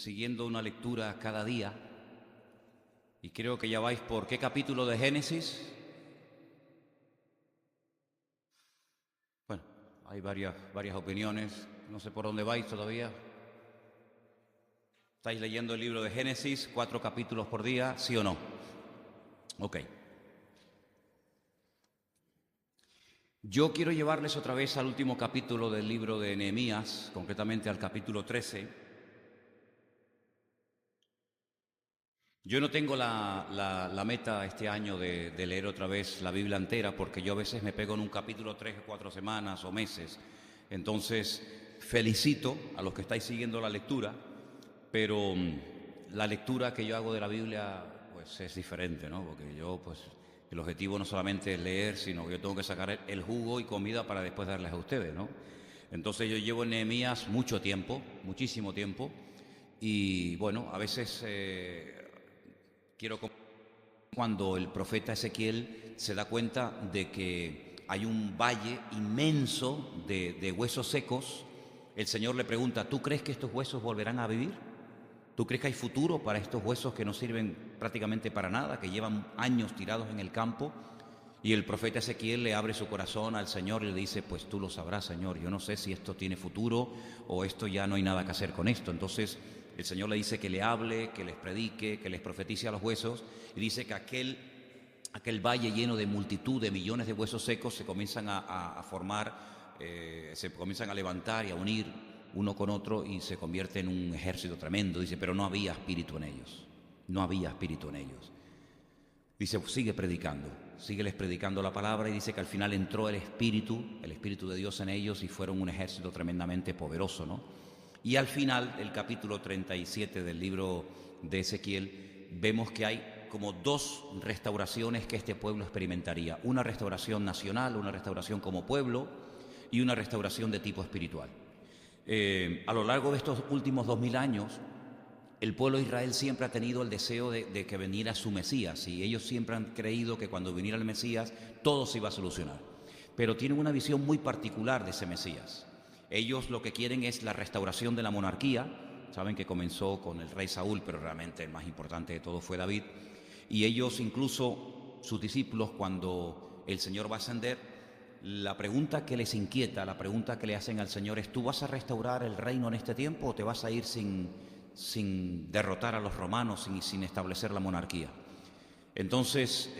siguiendo una lectura cada día y creo que ya vais por ¿qué capítulo de Génesis? Bueno, hay varias opiniones, no sé por dónde vais todavía. ¿Estáis leyendo el libro de Génesis, 4 capítulos por día, sí o no? Ok. Yo quiero llevarles otra vez al último capítulo del libro de Nehemías, concretamente al capítulo 13. Yo no tengo la meta este año de leer otra vez la Biblia entera, porque yo a veces me pego en un capítulo 3 o 4 semanas o meses. Entonces, felicito a los que estáis siguiendo la lectura, pero la lectura que yo hago de la Biblia pues es diferente, ¿no? Porque yo pues el objetivo no solamente es leer, sino que yo tengo que sacar el jugo y comida para después darles a ustedes, ¿no? Entonces yo llevo en Nehemías mucho tiempo, muchísimo tiempo, y bueno, a veces quiero cuando el profeta Ezequiel se da cuenta de que hay un valle inmenso de huesos secos. El Señor le pregunta: ¿tú crees que estos huesos volverán a vivir? ¿Tú crees que hay futuro para estos huesos que no sirven prácticamente para nada, que llevan años tirados en el campo? Y el profeta Ezequiel le abre su corazón al Señor y le dice: pues tú lo sabrás, Señor, yo no sé si esto tiene futuro o esto ya no hay nada que hacer con esto. Entonces el Señor le dice que le hable, que les predique, que les profetice a los huesos, y dice que aquel valle lleno de multitud de millones de huesos secos se comienzan a formar, se comienzan a levantar y a unir uno con otro y se convierte en un ejército tremendo. Dice, pero no había espíritu en ellos, no había espíritu en ellos. Dice, pues sígueles predicando la palabra, y dice que al final entró el Espíritu de Dios en ellos y fueron un ejército tremendamente poderoso, ¿no? Y al final del capítulo 37 del libro de Ezequiel vemos que hay como dos restauraciones que este pueblo experimentaría: una restauración nacional, una restauración como pueblo, y una restauración de tipo espiritual. A lo largo de estos últimos 2000 años, el pueblo de Israel siempre ha tenido el deseo de que viniera su Mesías, y ellos siempre han creído que cuando viniera el Mesías todo se iba a solucionar. Pero tienen una visión muy particular de ese Mesías. Ellos lo que quieren es la restauración de la monarquía. Saben que comenzó con el rey Saúl, pero realmente el más importante de todo fue David. Y ellos, incluso sus discípulos, cuando el Señor va a ascender, la pregunta que les inquieta, la pregunta que le hacen al Señor es: ¿tú vas a restaurar el reino en este tiempo o te vas a ir sin derrotar a los romanos, sin establecer la monarquía? Entonces,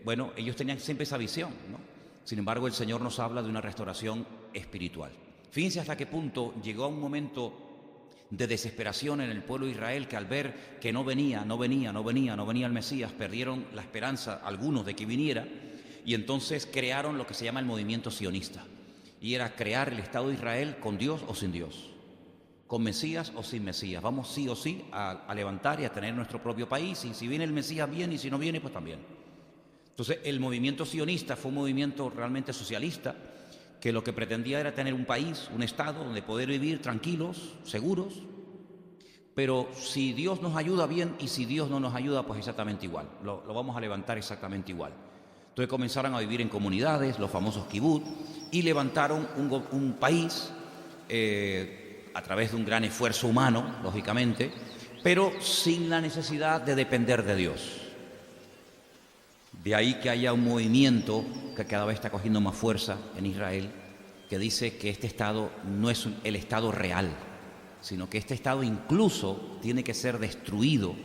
bueno, ellos tenían siempre esa visión, ¿no? Sin embargo, el Señor nos habla de una restauración espiritual. Fíjense hasta qué punto llegó a un momento de desesperación en el pueblo de Israel, que al ver que no venía el Mesías, perdieron la esperanza, algunos, de que viniera, y entonces crearon lo que se llama el movimiento sionista, y era crear el Estado de Israel con Dios o sin Dios, con Mesías o sin Mesías. Vamos sí o sí a levantar y a tener nuestro propio país, y si viene el Mesías bien, y si no viene pues también. Entonces el movimiento sionista fue un movimiento realmente socialista, que lo que pretendía era tener un país, un Estado donde poder vivir tranquilos, seguros, pero si Dios nos ayuda bien, y si Dios no nos ayuda pues exactamente igual, lo vamos a levantar exactamente igual. Entonces comenzaron a vivir en comunidades, los famosos kibbutz, y levantaron un país a través de un gran esfuerzo humano, lógicamente, pero sin la necesidad de depender de Dios. De ahí que haya un movimiento que cada vez está cogiendo más fuerza en Israel, que dice que este Estado no es el Estado real, sino que este Estado incluso tiene que ser destruido,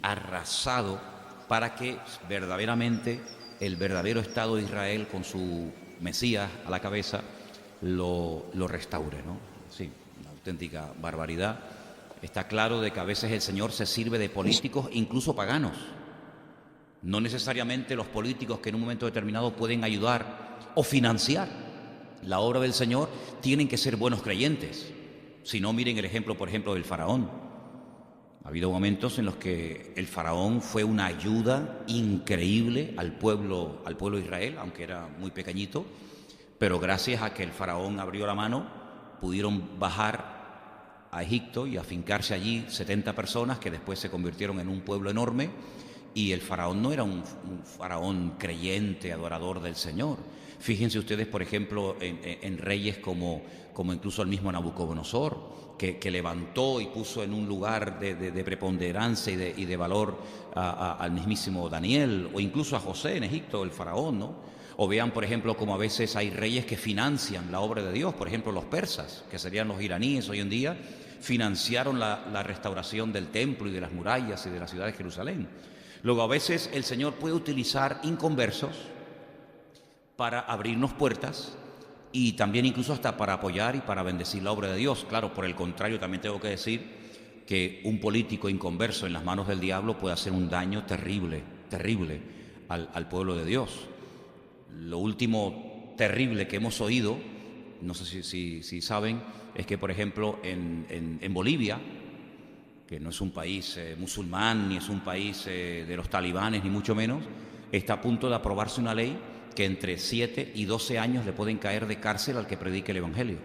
arrasado, para que verdaderamente el verdadero Estado de Israel, con su Mesías a la cabeza, lo restaure, ¿no? Sí, una auténtica barbaridad. Está claro de que a veces el Señor se sirve de políticos, incluso paganos. No necesariamente los políticos que en un momento determinado pueden ayudar o financiar la obra del Señor tienen que ser buenos creyentes. Si no, miren el ejemplo, por ejemplo, del faraón. Ha habido momentos en los que el faraón fue una ayuda increíble al pueblo de Israel, aunque era muy pequeñito, pero gracias a que el faraón abrió la mano, pudieron bajar a Egipto y afincarse allí 70 personas que después se convirtieron en un pueblo enorme. Y el faraón no era un faraón creyente, adorador del Señor. Fíjense ustedes, por ejemplo, en reyes como incluso el mismo Nabucodonosor, que levantó y puso en un lugar de preponderancia y de valor al mismísimo Daniel, o incluso a José en Egipto, el faraón, ¿no? O vean, por ejemplo, como a veces hay reyes que financian la obra de Dios. Por ejemplo, los persas, que serían los iraníes hoy en día, financiaron la restauración del templo y de las murallas y de la ciudad de Jerusalén. Luego, a veces el Señor puede utilizar inconversos para abrirnos puertas y también incluso hasta para apoyar y para bendecir la obra de Dios. Claro, por el contrario, también tengo que decir que un político inconverso en las manos del diablo puede hacer un daño terrible, terrible al pueblo de Dios. Lo último terrible que hemos oído, no sé si saben, es que, por ejemplo, en Bolivia, que no es un país musulmán, ni es un país de los talibanes, ni mucho menos, está a punto de aprobarse una ley que entre 7 y 12 años le pueden caer de cárcel al que predique el Evangelio.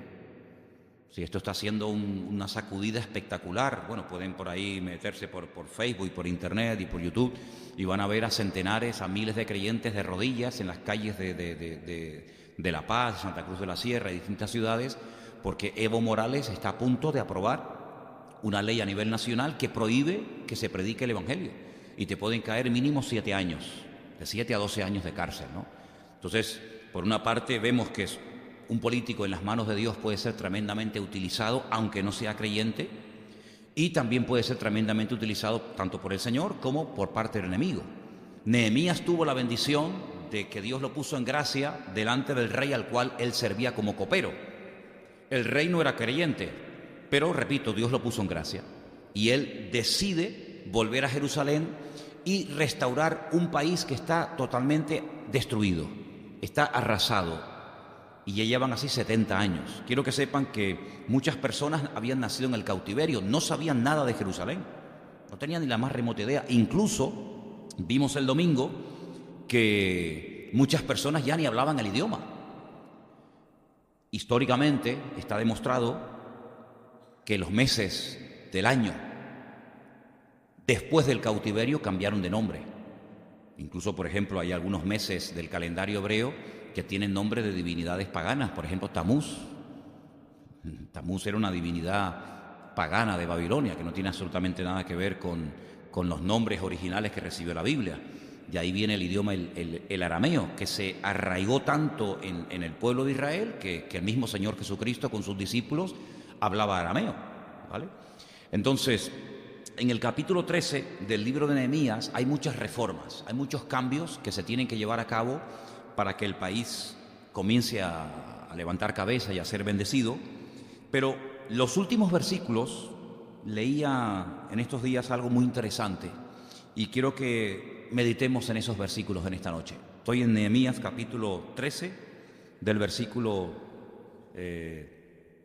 Sí, esto está haciendo una sacudida espectacular. Bueno, pueden por ahí meterse por Facebook y por Internet y por YouTube y van a ver a centenares, a miles de creyentes de rodillas en las calles de La Paz, Santa Cruz de la Sierra y distintas ciudades, porque Evo Morales está a punto de aprobar una ley a nivel nacional que prohíbe que se predique el Evangelio y te pueden caer mínimo 7 años, de 7 a 12 años de cárcel, ¿no? Entonces, por una parte vemos que un político en las manos de Dios puede ser tremendamente utilizado, aunque no sea creyente, y también puede ser tremendamente utilizado tanto por el Señor como por parte del enemigo. Nehemías tuvo la bendición de que Dios lo puso en gracia delante del rey al cual él servía como copero. El rey no era creyente, pero, repito, Dios lo puso en gracia. Y él decide volver a Jerusalén y restaurar un país que está totalmente destruido, está arrasado. Y ya llevan así 70 años. Quiero que sepan que muchas personas habían nacido en el cautiverio, no sabían nada de Jerusalén, no tenían ni la más remota idea. Incluso vimos el domingo que muchas personas ya ni hablaban el idioma. Históricamente está demostrado que los meses del año después del cautiverio cambiaron de nombre. Incluso, por ejemplo, hay algunos meses del calendario hebreo que tienen nombre de divinidades paganas. Por ejemplo, Tamuz. Tamuz era una divinidad pagana de Babilonia, que no tiene absolutamente nada que ver con los nombres originales que recibió la Biblia. De ahí viene el idioma, el arameo, que se arraigó tanto en el pueblo de Israel que el mismo Señor Jesucristo con sus discípulos hablaba arameo, ¿vale? Entonces, en el capítulo 13 del libro de Nehemías hay muchas reformas, hay muchos cambios que se tienen que llevar a cabo para que el país comience a levantar cabeza y a ser bendecido. Pero los últimos versículos, leía en estos días algo muy interesante y quiero que meditemos en esos versículos en esta noche. Estoy en Nehemías capítulo 13, del versículo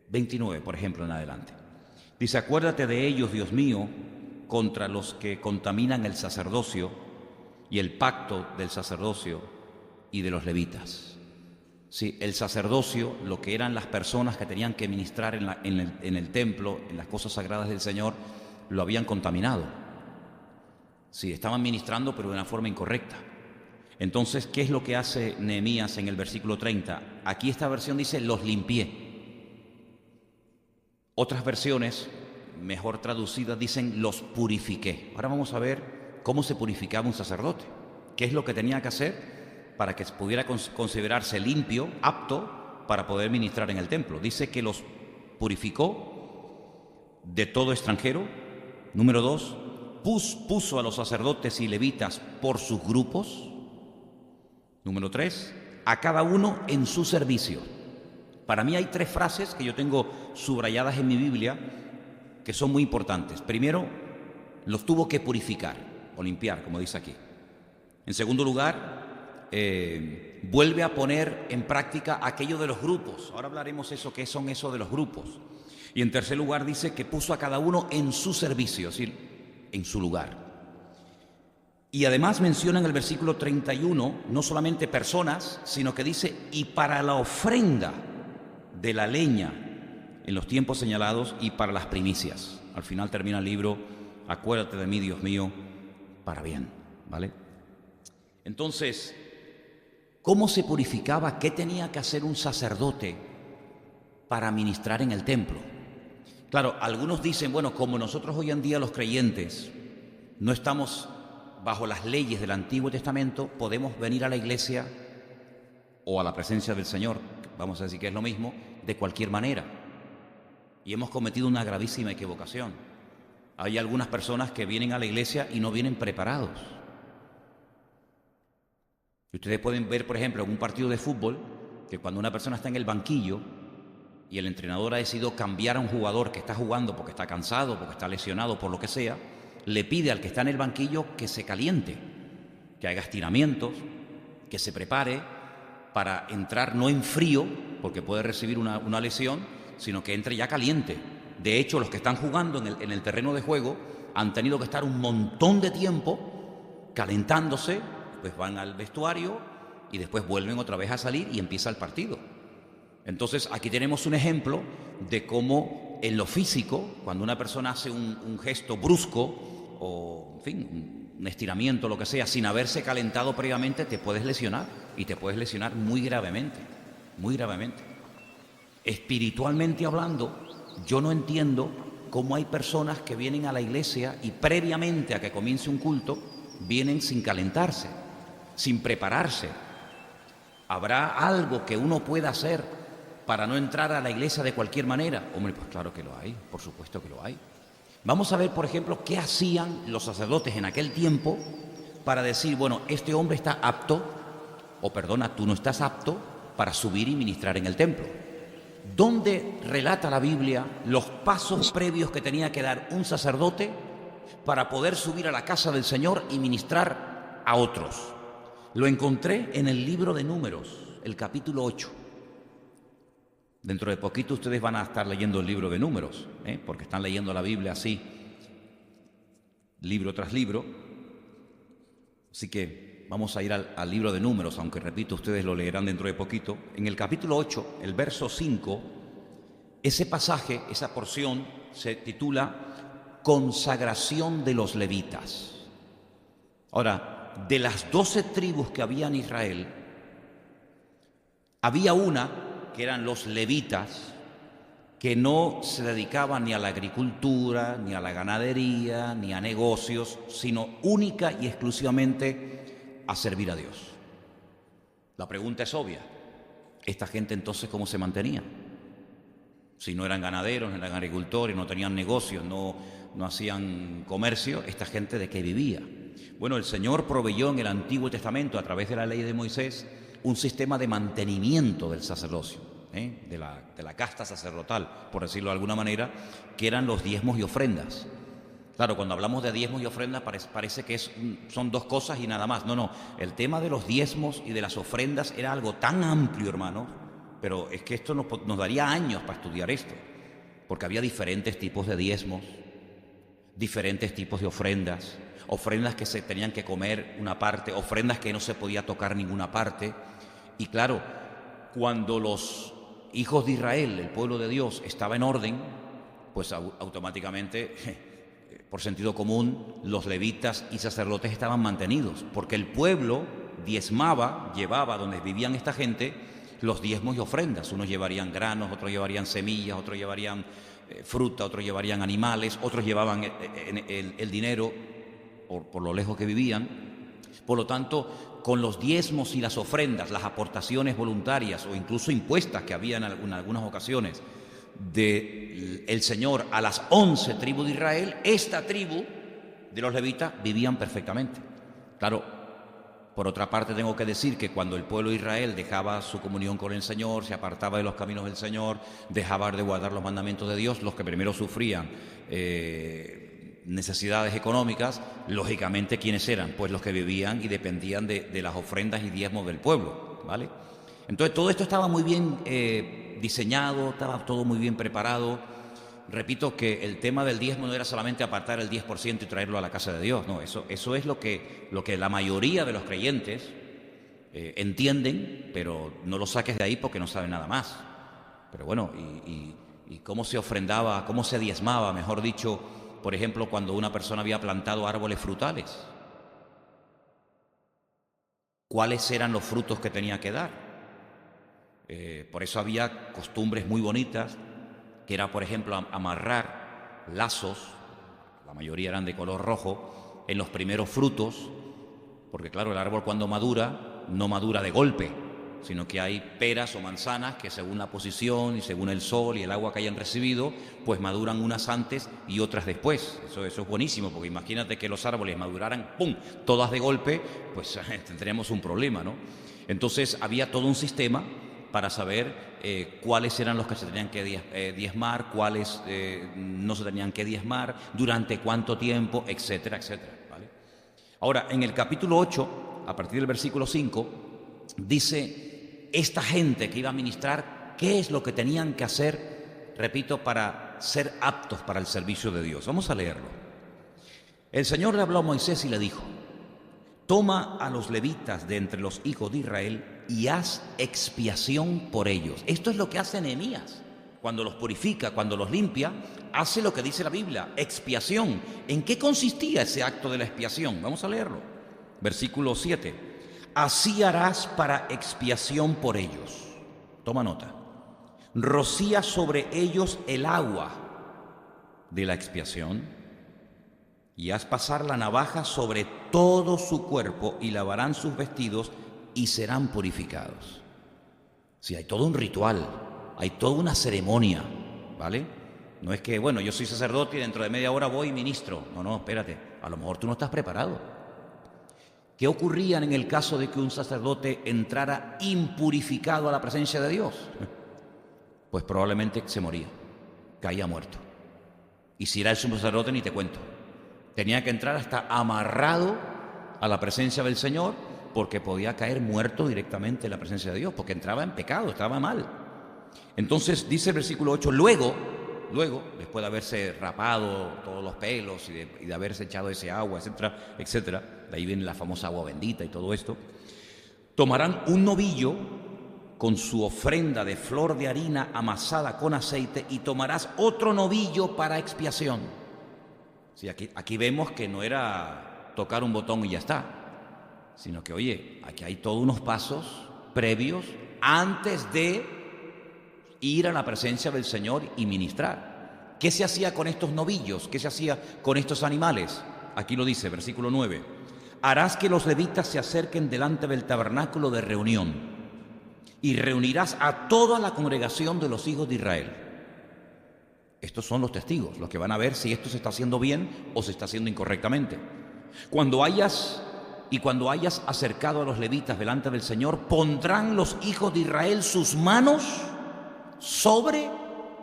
29, por ejemplo, en adelante. Dice: acuérdate de ellos, Dios mío, contra los que contaminan el sacerdocio y el pacto del sacerdocio y de los levitas. Sí, el sacerdocio, lo que eran las personas que tenían que ministrar en el templo, en las cosas sagradas del Señor, lo habían contaminado. Sí, estaban ministrando, pero de una forma incorrecta. Entonces, ¿qué es lo que hace Nehemías en el versículo 30? Aquí esta versión dice: los limpié. Otras versiones, mejor traducidas, dicen: los purifiqué. Ahora vamos a ver cómo se purificaba un sacerdote. ¿Qué es lo que tenía que hacer para que pudiera considerarse limpio, apto para poder ministrar en el templo? Dice que los purificó de todo extranjero. Número 2, puso a los sacerdotes y levitas por sus grupos. Número 3, a cada uno en su servicio. Para mí hay 3 frases que yo tengo subrayadas en mi Biblia que son muy importantes. Primero, los tuvo que purificar o limpiar, como dice aquí. En segundo lugar, vuelve a poner en práctica aquello de los grupos. Ahora hablaremos qué son eso de los grupos. Y en tercer lugar dice que puso a cada uno en su servicio, es decir, en su lugar. Y además menciona en el versículo 31 no solamente personas, sino que dice: y para la ofrenda de la leña en los tiempos señalados y para las primicias. Al final termina el libro: acuérdate de mí, Dios mío, para bien. ¿vale? Entonces, ¿cómo se purificaba? ¿Qué tenía que hacer un sacerdote para ministrar en el templo? Claro, algunos dicen, bueno, como nosotros hoy en día los creyentes no estamos bajo las leyes del Antiguo Testamento, podemos venir a la iglesia o a la presencia del Señor, vamos a decir que es lo mismo, de cualquier manera. Y hemos cometido una gravísima equivocación. Hay algunas personas que vienen a la iglesia y no vienen preparados. Y ustedes pueden ver, por ejemplo, en un partido de fútbol, que cuando una persona está en el banquillo y el entrenador ha decidido cambiar a un jugador que está jugando porque está cansado, porque está lesionado, por lo que sea, le pide al que está en el banquillo que se caliente, que haga estiramientos, que se prepare para entrar no en frío, porque puede recibir una lesión, sino que entre ya caliente. De hecho, los que están jugando en el terreno de juego han tenido que estar un montón de tiempo calentándose, pues van al vestuario y después vuelven otra vez a salir y empieza el partido. Entonces, aquí tenemos un ejemplo de cómo en lo físico, cuando una persona hace un gesto brusco o, en fin, un estiramiento, lo que sea, sin haberse calentado previamente, te puedes lesionar, y te puedes lesionar muy gravemente, muy gravemente. Espiritualmente hablando, yo no entiendo cómo hay personas que vienen a la iglesia y previamente a que comience un culto, vienen sin calentarse, sin prepararse. ¿Habrá algo que uno pueda hacer para no entrar a la iglesia de cualquier manera? Hombre, pues claro que lo hay, por supuesto que lo hay. Vamos a ver, por ejemplo, qué hacían los sacerdotes en aquel tiempo para decir, bueno, este hombre está apto, o perdona, tú no estás apto para subir y ministrar en el templo. ¿Dónde relata la Biblia los pasos previos que tenía que dar un sacerdote para poder subir a la casa del Señor y ministrar a otros? Lo encontré en el libro de Números, el capítulo 8. Dentro de poquito ustedes van a estar leyendo el libro de Números, porque están leyendo la Biblia así, libro tras libro. Así que vamos a ir al libro de Números, aunque repito, ustedes lo leerán dentro de poquito. En el capítulo 8, el verso 5, ese pasaje, esa porción, se titula Consagración de los levitas. Ahora, de las 12 tribus que había en Israel, había una que eran los levitas, que no se dedicaban ni a la agricultura, ni a la ganadería, ni a negocios, sino única y exclusivamente a servir a Dios. La pregunta es obvia. ¿Esta gente entonces cómo se mantenía? Si no eran ganaderos, no eran agricultores, no tenían negocios, no hacían comercio, ¿esta gente de qué vivía? Bueno, el Señor proveyó en el Antiguo Testamento, a través de la ley de Moisés, un sistema de mantenimiento del sacerdocio, de la casta sacerdotal, por decirlo de alguna manera, que eran los diezmos y ofrendas. Claro, cuando hablamos de diezmos y ofrendas parece que son dos cosas y nada más. No, el tema de los diezmos y de las ofrendas era algo tan amplio, hermanos, pero es que esto nos daría años para estudiar esto, porque había diferentes tipos de diezmos, diferentes tipos de ofrendas, ofrendas que se tenían que comer una parte, ofrendas que no se podía tocar ninguna parte. Y claro, cuando los hijos de Israel, el pueblo de Dios, estaba en orden, pues automáticamente, por sentido común, los levitas y sacerdotes estaban mantenidos, porque el pueblo diezmaba, llevaba donde vivían esta gente los diezmos y ofrendas. Unos llevarían granos, otros llevarían semillas, otros llevarían fruta, otros llevarían animales, otros llevaban el dinero por lo lejos que vivían. Por lo tanto, con los diezmos y las ofrendas, las aportaciones voluntarias o incluso impuestas que había en algunas ocasiones del Señor a las 11 tribus de Israel, esta tribu de los levitas vivían perfectamente. Claro, por otra parte tengo que decir que cuando el pueblo de Israel dejaba su comunión con el Señor, se apartaba de los caminos del Señor, dejaba de guardar los mandamientos de Dios, los que primero sufrían necesidades económicas, lógicamente, ¿quiénes eran? Pues los que vivían y dependían de las ofrendas y diezmos del pueblo, ¿vale? Entonces todo esto estaba muy bien diseñado, estaba todo muy bien preparado. Repito que el tema del diezmo no era solamente apartar el 10% y traerlo a la casa de Dios, no, eso es lo que la mayoría de los creyentes entienden, pero no lo saques de ahí porque no saben nada más. Pero bueno, y cómo se ofrendaba, cómo se diezmaba, mejor dicho, por ejemplo, cuando una persona había plantado árboles frutales. cuáles eran los frutos que tenía que dar. Por eso había costumbres muy bonitas, que era, por ejemplo, amarrar lazos, la mayoría eran de color rojo, en los primeros frutos, porque claro, el árbol cuando madura, no madura de golpe, sino que hay peras o manzanas que según la posición y según el sol y el agua que hayan recibido, pues maduran unas antes y otras después. Eso es buenísimo, porque imagínate que los árboles maduraran, ¡pum!, todas de golpe, pues tendríamos un problema, ¿no? Entonces había todo un sistema para saber cuáles eran los que se tenían que diezmar, cuáles no se tenían que diezmar, durante cuánto tiempo, etcétera, etcétera, ¿vale? Ahora, en el capítulo 8, a partir del versículo 5, dice esta gente que iba a ministrar qué es lo que tenían que hacer, repito, para ser aptos para el servicio de Dios. Vamos a leerlo. El Señor le habló a Moisés y le dijo: toma a los levitas de entre los hijos de Israel y haz expiación por ellos. Esto es lo que hace Nehemías. Cuando los purifica, cuando los limpia, hace lo que dice la Biblia, expiación. ¿En qué consistía ese acto de la expiación? Vamos a leerlo. Versículo 7. Así harás para expiación por ellos. Toma nota. Rocía sobre ellos el agua de la expiación y haz pasar la navaja sobre todo su cuerpo y lavarán sus vestidos y serán purificados. Sí, hay todo un ritual, hay toda una ceremonia, ¿vale? No es que, bueno, yo soy sacerdote y dentro de media hora voy y ministro. No, espérate, a lo mejor tú no estás preparado. ¿Qué ocurría en el caso de que un sacerdote entrara impurificado a la presencia de Dios? Pues probablemente se moría, caía muerto. Y si era el sumo sacerdote, ni te cuento. Tenía que entrar hasta amarrado a la presencia del Señor, porque podía caer muerto directamente en la presencia de Dios, porque entraba en pecado, estaba mal. Entonces dice el versículo 8, luego, después de haberse rapado todos los pelos y de haberse echado ese agua, etcétera, etcétera, de ahí viene la famosa agua bendita y todo esto, tomarán un novillo con su ofrenda de flor de harina amasada con aceite y tomarás otro novillo para expiación. Sí, aquí vemos que no era tocar un botón y ya está, sino que, oye, aquí hay todos unos pasos previos antes de ir a la presencia del Señor y ministrar. ¿Qué se hacía con estos novillos? ¿Qué se hacía con estos animales? Aquí lo dice, versículo 9. Harás que los levitas se acerquen delante del tabernáculo de reunión y reunirás a toda la congregación de los hijos de Israel. Estos son los testigos, los que van a ver si esto se está haciendo bien o se está haciendo incorrectamente. Cuando hayas acercado a los levitas delante del Señor, pondrán los hijos de Israel sus manos sobre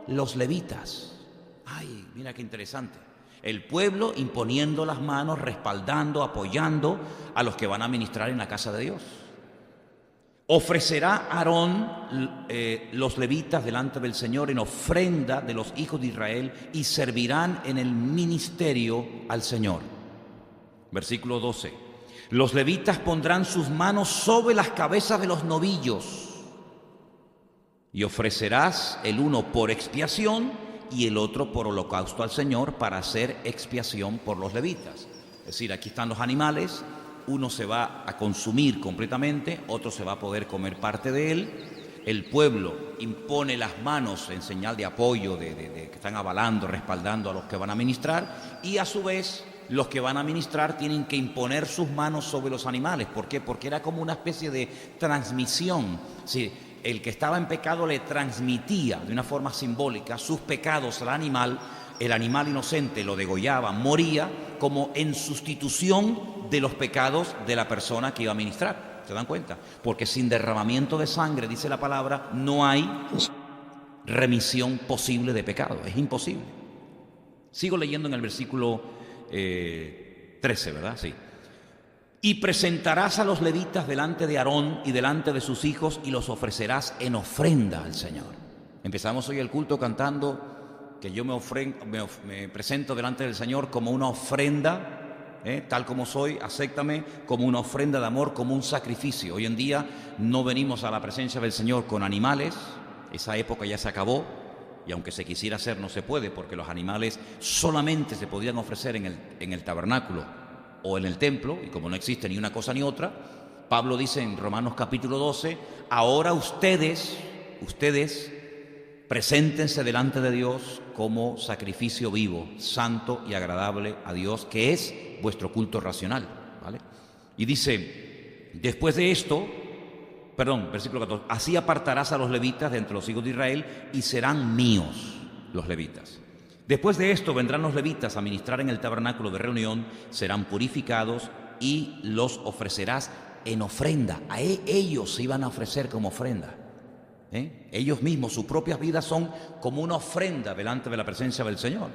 los levitas. Ay, mira qué interesante. El pueblo imponiendo las manos, respaldando, apoyando a los que van a ministrar en la casa de Dios. Ofrecerá Aarón los levitas delante del Señor en ofrenda de los hijos de Israel y servirán en el ministerio al Señor. Versículo 12. Los levitas pondrán sus manos sobre las cabezas de los novillos y ofrecerás el uno por expiación y el otro por holocausto al Señor para hacer expiación por los levitas. Es decir, aquí están los animales, uno se va a consumir completamente, otro se va a poder comer parte de él. El pueblo impone las manos en señal de apoyo, de que están avalando, respaldando a los que van a ministrar, y a su vez los que van a ministrar tienen que imponer sus manos sobre los animales. ¿Por qué? Porque era como una especie de transmisión. Sí, el que estaba en pecado le transmitía de una forma simbólica sus pecados al animal, el animal inocente lo degollaba, moría como en sustitución de los pecados de la persona que iba a ministrar. ¿Se dan cuenta? Porque sin derramamiento de sangre, dice la palabra, no hay remisión posible de pecado, es imposible. Sigo leyendo en el versículo 13, ¿verdad? Sí. Y presentarás a los levitas delante de Aarón y delante de sus hijos y los ofrecerás en ofrenda al Señor. Empezamos hoy el culto cantando que yo me presento delante del Señor como una ofrenda, tal como soy, acéptame como una ofrenda de amor, como un sacrificio. Hoy en día no venimos a la presencia del Señor con animales, esa época ya se acabó, y aunque se quisiera hacer no se puede, porque los animales solamente se podían ofrecer en el tabernáculo o en el templo, y como no existe ni una cosa ni otra, Pablo dice en Romanos capítulo 12, ahora ustedes preséntense delante de Dios como sacrificio vivo, santo y agradable a Dios, que es vuestro culto racional, ¿vale? Y dice, después de esto, versículo 14, así apartarás a los levitas de entre los hijos de Israel y serán míos los levitas. Después de esto vendrán los levitas a ministrar en el tabernáculo de reunión, serán purificados y los ofrecerás en ofrenda. A ellos se iban a ofrecer como ofrenda. Ellos mismos, sus propias vidas son como una ofrenda delante de la presencia del Señor.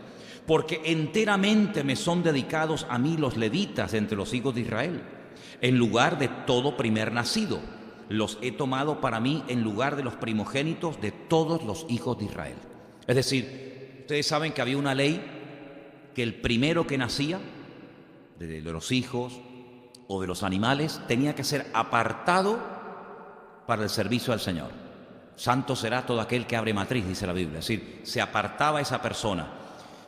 Porque enteramente me son dedicados a mí los levitas entre los hijos de Israel, en lugar de todo primer nacido. Los he tomado para mí en lugar de los primogénitos de todos los hijos de Israel. Es decir, ustedes saben que había una ley que el primero que nacía, de los hijos o de los animales, tenía que ser apartado para el servicio al Señor. Santo será todo aquel que abre matriz, dice la Biblia. Es decir, se apartaba esa persona.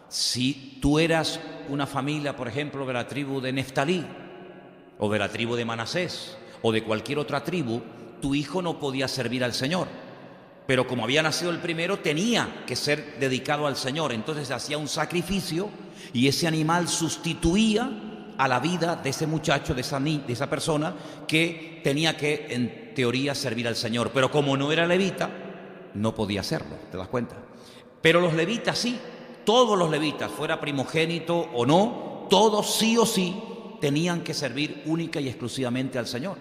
Si tú eras una familia, por ejemplo, de la tribu de Neftalí, o de la tribu de Manasés, o de cualquier otra tribu, tu hijo no podía servir al Señor. Pero como había nacido el primero, tenía que ser dedicado al Señor. Entonces se hacía un sacrificio y ese animal sustituía a la vida de ese muchacho, de esa persona que tenía que, en teoría, servir al Señor. Pero como no era levita, no podía hacerlo, ¿te das cuenta? Pero los levitas sí, todos los levitas, fuera primogénito o no, todos sí o sí tenían que servir única y exclusivamente al Señor.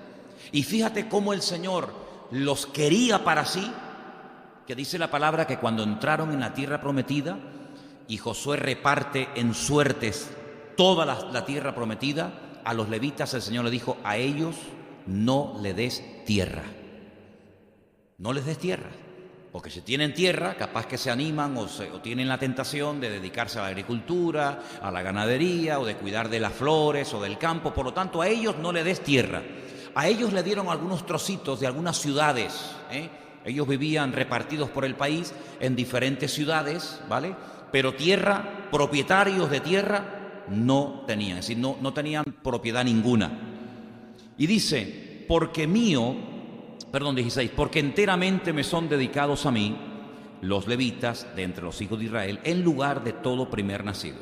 Y fíjate cómo el Señor los quería para sí, que dice la palabra que cuando entraron en la tierra prometida y Josué reparte en suertes toda la tierra prometida, a los levitas el Señor le dijo, a ellos no le des tierra. No les des tierra, porque si tienen tierra, capaz que se animan o tienen la tentación de dedicarse a la agricultura, a la ganadería o de cuidar de las flores o del campo. Por lo tanto, a ellos no le des tierra. A ellos le dieron algunos trocitos de algunas ciudades, Ellos vivían repartidos por el país en diferentes ciudades, ¿vale? Pero tierra, propietarios de tierra, no tenían, es decir, no tenían propiedad ninguna. Y dice, porque 16, porque enteramente me son dedicados a mí los levitas de entre los hijos de Israel, en lugar de todo primer nacido.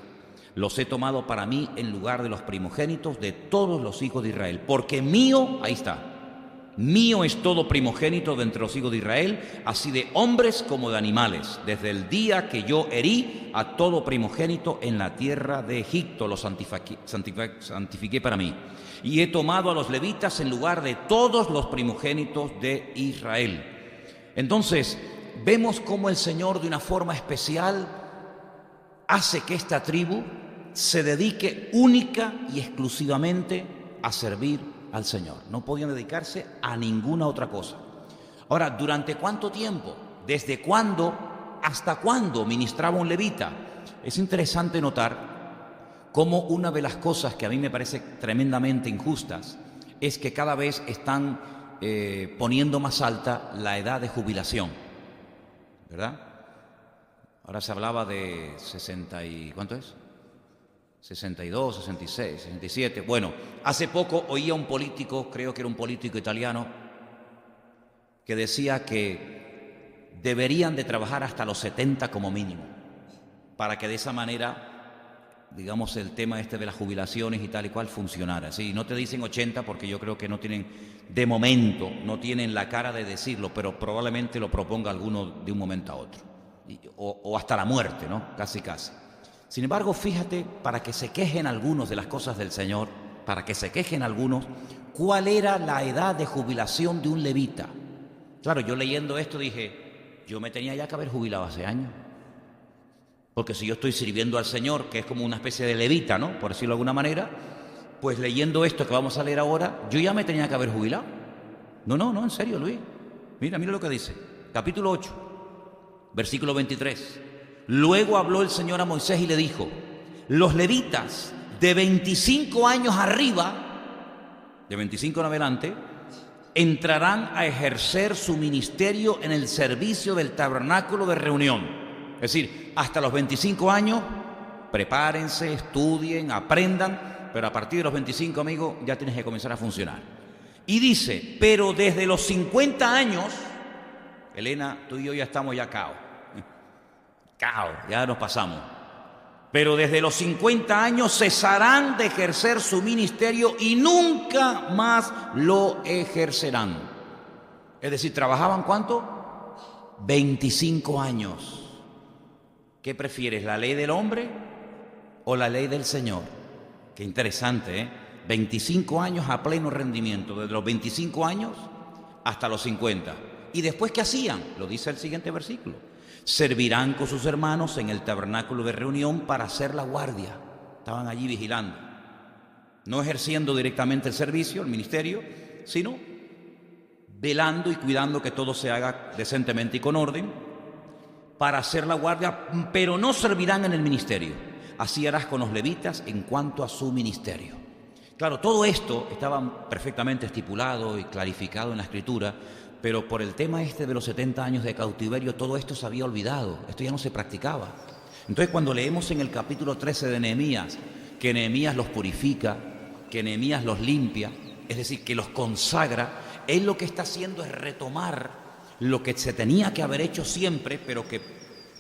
Los he tomado para mí en lugar de los primogénitos de todos los hijos de Israel. Porque mío, ahí está, mío es todo primogénito de entre los hijos de Israel, así de hombres como de animales, desde el día que yo herí a todo primogénito en la tierra de Egipto, lo santifiqué para mí. Y he tomado a los levitas en lugar de todos los primogénitos de Israel. Entonces, vemos cómo el Señor de una forma especial hace que esta tribu se dedique única y exclusivamente a servir al Señor. No podían dedicarse a ninguna otra cosa. Ahora, ¿durante cuánto tiempo? ¿Desde cuándo hasta cuándo ministraba un levita? Es interesante notar cómo una de las cosas que a mí me parece tremendamente injustas es que cada vez están poniendo más alta la edad de jubilación, ¿verdad? Ahora se hablaba de 60 y... ¿cuánto es? 62, 66, 67. Bueno, hace poco oía un político, creo que era un político italiano, que decía que deberían de trabajar hasta los 70 como mínimo, para que de esa manera, digamos, el tema de las jubilaciones y tal y cual funcionara. Sí, no te dicen 80 porque yo creo que no tienen, de momento, no tienen la cara de decirlo, pero probablemente lo proponga alguno de un momento a otro. O hasta la muerte, ¿no? Casi. Sin embargo, fíjate, para que se quejen algunos de las cosas del Señor, para que se quejen algunos, ¿cuál era la edad de jubilación de un levita? Claro, yo leyendo esto dije, yo me tenía ya que haber jubilado hace años. Porque si yo estoy sirviendo al Señor, que es como una especie de levita, ¿no? Por decirlo de alguna manera, pues leyendo esto que vamos a leer ahora, yo ya me tenía que haber jubilado. No, en serio, Luis. Mira lo que dice. Capítulo 8, versículo 23. Luego habló el Señor a Moisés y le dijo, los levitas de 25 años arriba, de 25 en adelante, entrarán a ejercer su ministerio en el servicio del tabernáculo de reunión. Es decir, hasta los 25 años, prepárense, estudien, aprendan, pero a partir de los 25, amigos, ya tienes que comenzar a funcionar. Y dice, pero desde los 50 años, Elena, tú y yo ya estamos ya cao, ya nos pasamos. Pero desde los 50 años cesarán de ejercer su ministerio y nunca más lo ejercerán. Es decir, ¿trabajaban cuánto? 25 años. ¿Qué prefieres, la ley del hombre o la ley del Señor? Qué interesante, ¿eh? 25 años a pleno rendimiento, desde los 25 años hasta los 50. ¿Y después qué hacían? Lo dice el siguiente versículo. Servirán con sus hermanos en el tabernáculo de reunión para hacer la guardia. Estaban allí vigilando, no ejerciendo directamente el servicio, el ministerio, sino velando y cuidando que todo se haga decentemente y con orden, para hacer la guardia, pero no servirán en el ministerio. Así harás con los levitas en cuanto a su ministerio. Claro, todo esto estaba perfectamente estipulado y clarificado en la Escritura, pero por el tema este de los 70 años de cautiverio, todo esto se había olvidado, esto ya no se practicaba. Entonces, cuando leemos en el capítulo 13 de Nehemías, que Nehemías los purifica, que Nehemías los limpia, es decir, que los consagra, él lo que está haciendo es retomar lo que se tenía que haber hecho siempre, pero que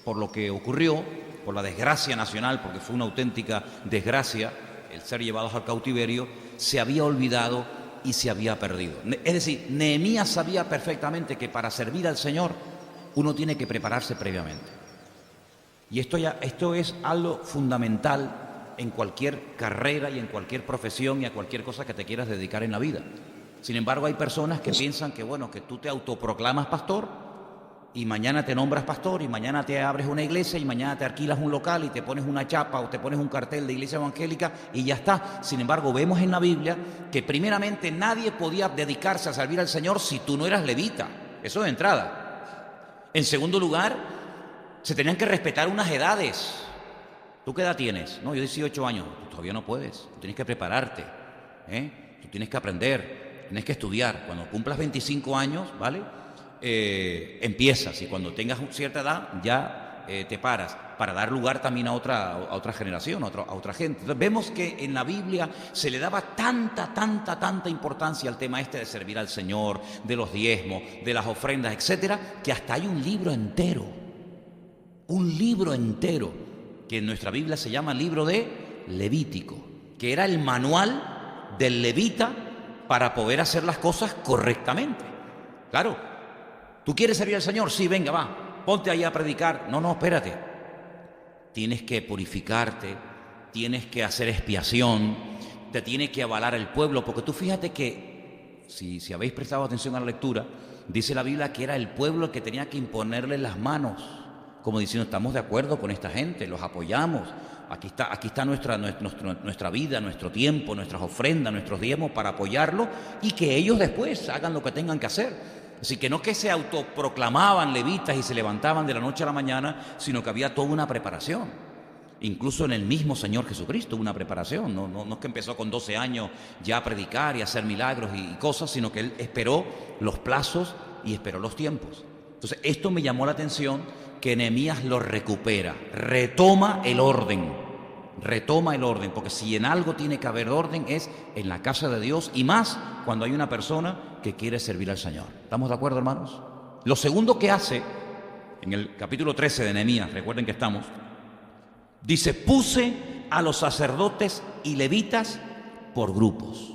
por lo que ocurrió, por la desgracia nacional, porque fue una auténtica desgracia el ser llevados al cautiverio, se había olvidado y se había perdido. Es decir, Nehemías sabía perfectamente que para servir al Señor uno tiene que prepararse previamente. Y esto es algo fundamental en cualquier carrera y en cualquier profesión y a cualquier cosa que te quieras dedicar en la vida. Sin embargo, hay personas que piensan que, bueno, que tú te autoproclamas pastor y mañana te nombras pastor y mañana te abres una iglesia y mañana te alquilas un local y te pones una chapa o te pones un cartel de iglesia evangélica y ya está. Sin embargo, vemos en la Biblia que primeramente nadie podía dedicarse a servir al Señor si tú no eras levita. Eso de entrada. En segundo lugar, se tenían que respetar unas edades. ¿Tú qué edad tienes? No, yo 18 años. Tú todavía no puedes. Tú tienes que prepararte. Tú tienes que aprender. Tienes que estudiar. Cuando cumplas 25 años, ¿vale? Empiezas, y cuando tengas cierta edad ya te paras, para dar lugar también a otra generación, a otra gente. Entonces vemos que en la Biblia se le daba tanta importancia al tema este de servir al Señor, de los diezmos, de las ofrendas, etcétera, que hasta hay un libro entero que en nuestra Biblia se llama libro de Levítico, que era el manual del levita para poder hacer las cosas correctamente. Claro, ¿tú quieres servir al Señor? Sí, venga, va, ponte ahí a predicar. No, espérate. Tienes que purificarte, tienes que hacer expiación, te tiene que avalar el pueblo, porque tú fíjate que, si habéis prestado atención a la lectura, dice la Biblia que era el pueblo el que tenía que imponerle las manos, como diciendo, estamos de acuerdo con esta gente, los apoyamos, aquí está nuestra vida, nuestro tiempo, nuestras ofrendas, nuestros diezmos para apoyarlo y que ellos después hagan lo que tengan que hacer. Así que no que se autoproclamaban levitas y se levantaban de la noche a la mañana, sino que había toda una preparación. Incluso en el mismo Señor Jesucristo hubo una preparación. No es que empezó con 12 años ya a predicar y a hacer milagros y cosas, sino que Él esperó los plazos y esperó los tiempos. Entonces, esto me llamó la atención, que Nehemías lo recupera, retoma el orden, porque si en algo tiene que haber orden es en la casa de Dios, y más cuando hay una persona que quiere servir al Señor. ¿Estamos de acuerdo, hermanos? Lo segundo que hace en el capítulo 13 de Nehemías, recuerden que estamos, dice, puse a los sacerdotes y levitas por grupos.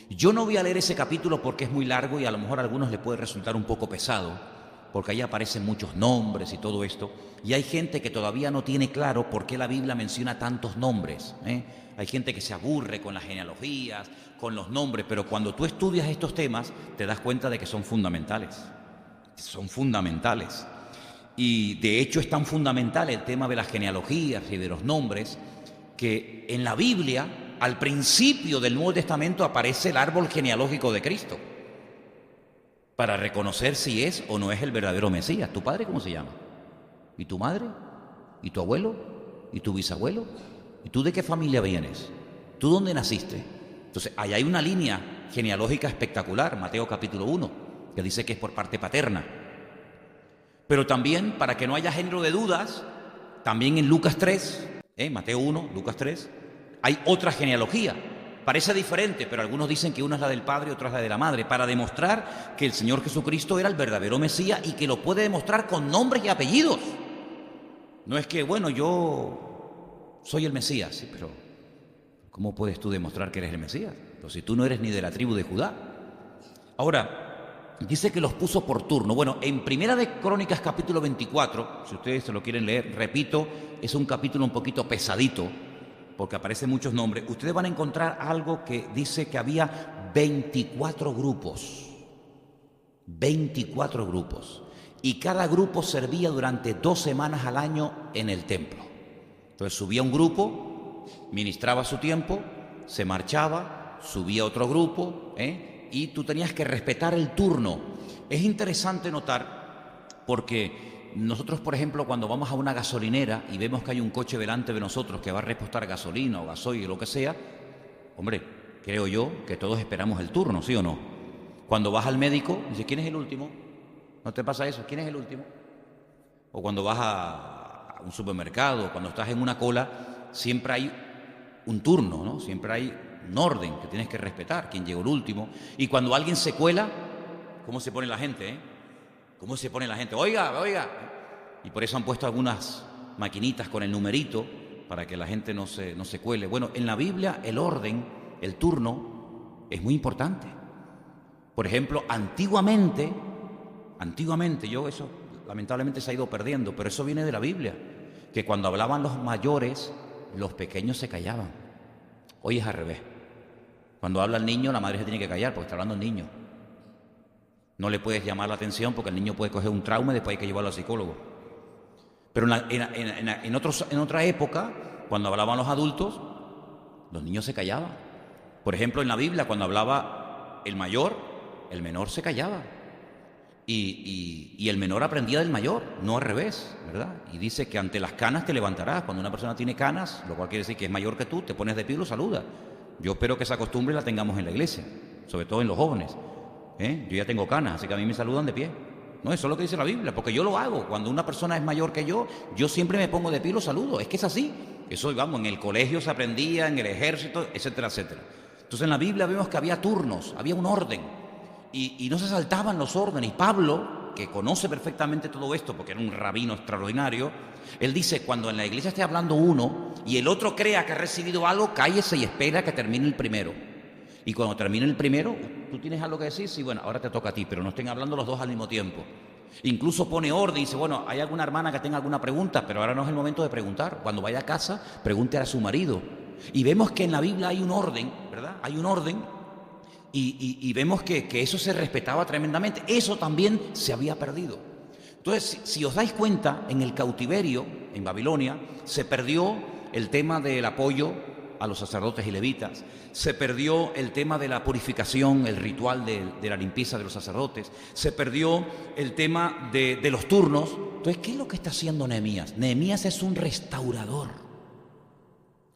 Yo no voy a leer ese capítulo porque es muy largo y a lo mejor a algunos les puede resultar un poco pesado, porque ahí aparecen muchos nombres y todo esto, y hay gente que todavía no tiene claro por qué la Biblia menciona tantos nombres. Hay gente que se aburre con las genealogías, con los nombres, pero cuando tú estudias estos temas te das cuenta de que son fundamentales. Y de hecho es tan fundamental el tema de las genealogías y de los nombres, que en la Biblia, al principio del Nuevo Testamento, aparece el árbol genealógico de Cristo, para reconocer si es o no es el verdadero Mesías. ¿Tu padre cómo se llama? ¿Y tu madre? ¿Y tu abuelo? ¿Y tu bisabuelo? ¿Y tú de qué familia vienes? ¿Tú dónde naciste? Entonces, ahí hay una línea genealógica espectacular, Mateo capítulo 1, que dice que es por parte paterna. Pero también, para que no haya género de dudas, también en Lucas 3, Mateo 1, Lucas 3, hay otra genealogía, Parece diferente, pero algunos dicen que una es la del Padre y otra es la de la Madre, para demostrar que el Señor Jesucristo era el verdadero Mesías y que lo puede demostrar con nombres y apellidos. No es que, bueno, yo soy el Mesías, sí, pero ¿cómo puedes tú demostrar que eres el Mesías? Pues si tú no eres ni de la tribu de Judá. Ahora, dice que los puso por turno. Bueno, en Primera de Crónicas capítulo 24, si ustedes se lo quieren leer, repito, es un capítulo un poquito pesadito, porque aparecen muchos nombres. Ustedes van a encontrar algo que dice que había 24 grupos. 24 grupos. Y cada grupo servía durante 2 semanas al año en el templo. Entonces subía un grupo, ministraba su tiempo, se marchaba, subía otro grupo, y tú tenías que respetar el turno. Es interesante notar, porque nosotros, por ejemplo, cuando vamos a una gasolinera y vemos que hay un coche delante de nosotros que va a repostar gasolina o gasoil o lo que sea, hombre, creo yo que todos esperamos el turno, ¿sí o no? Cuando vas al médico, dices, ¿quién es el último? ¿No te pasa eso? ¿Quién es el último? O cuando vas a un supermercado, cuando estás en una cola, siempre hay un turno, ¿no? Siempre hay un orden que tienes que respetar, quién llegó el último. Y cuando alguien se cuela, ¿cómo se pone la gente, ¿Cómo se pone la gente? Oiga, oiga. Y por eso han puesto algunas maquinitas con el numerito para que la gente no se cuele. Bueno, en la Biblia el orden, el turno, es muy importante. Por ejemplo, antiguamente, yo eso lamentablemente se ha ido perdiendo, pero eso viene de la Biblia, que cuando hablaban los mayores, los pequeños se callaban. Hoy es al revés. Cuando habla el niño, la madre se tiene que callar porque está hablando el niño. No le puedes llamar la atención porque el niño puede coger un trauma y después hay que llevarlo al psicólogo. Pero en otra época, cuando hablaban los adultos, los niños se callaban. Por ejemplo, en la Biblia, cuando hablaba el mayor, el menor se callaba. Y el menor aprendía del mayor, no al revés, ¿verdad? Y dice que ante las canas te levantarás. Cuando una persona tiene canas, lo cual quiere decir que es mayor que tú, te pones de pie y lo saludas. Yo espero que esa costumbre la tengamos en la iglesia, sobre todo en los jóvenes. Yo ya tengo canas, así que a mí me saludan de pie. No, eso es lo que dice la Biblia, porque yo lo hago. Cuando una persona es mayor que yo siempre me pongo de pie y lo saludo. Es que es así. Eso, vamos, en el colegio se aprendía, en el ejército, etcétera, etcétera. Entonces en la Biblia vemos que había turnos, había un orden. Y no se saltaban los órdenes. Pablo, que conoce perfectamente todo esto, porque era un rabino extraordinario, él dice, cuando en la iglesia esté hablando uno y el otro crea que ha recibido algo, cállese y espera que termine el primero. Y cuando termine el primero, ¿tú tienes algo que decir? Sí, bueno, ahora te toca a ti, pero no estén hablando los dos al mismo tiempo. Incluso pone orden y dice, bueno, hay alguna hermana que tenga alguna pregunta, pero ahora no es el momento de preguntar. Cuando vaya a casa, pregunte a su marido. Y vemos que en la Biblia hay un orden, ¿verdad? Hay un orden y vemos que eso se respetaba tremendamente. Eso también se había perdido. Entonces, si os dais cuenta, en el cautiverio, en Babilonia, se perdió el tema del apoyo a los sacerdotes y levitas, se perdió el tema de la purificación, el ritual de la limpieza de los sacerdotes, se perdió el tema de los turnos. Entonces, ¿qué es lo que está haciendo Nehemías? Nehemías es un restaurador,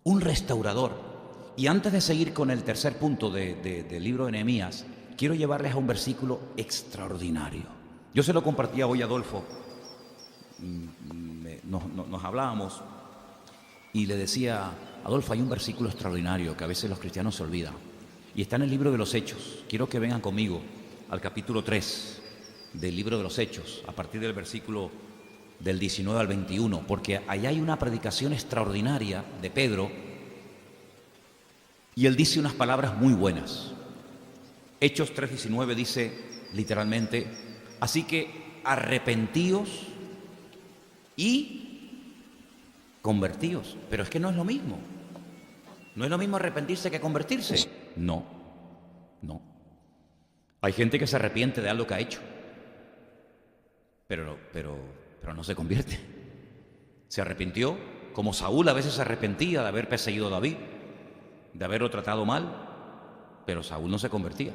un restaurador. Y antes de seguir con el tercer punto del libro de Nehemías, quiero llevarles a un versículo extraordinario. Yo se lo compartía hoy a Adolfo, nos hablábamos y le decía, Adolfo, hay un versículo extraordinario que a veces los cristianos se olvidan y está en el libro de los Hechos. Quiero que vengan conmigo al capítulo 3 del libro de los Hechos, a partir del versículo del 19 al 21, porque allá hay una predicación extraordinaria de Pedro y él dice unas palabras muy buenas. Hechos 3:19 dice literalmente, así que arrepentíos y convertíos. Pero es que no es lo mismo. ¿No es lo mismo arrepentirse que convertirse? No. Hay gente que se arrepiente de algo que ha hecho, pero no se convierte. Se arrepintió, como Saúl a veces se arrepentía de haber perseguido a David, de haberlo tratado mal, pero Saúl no se convertía.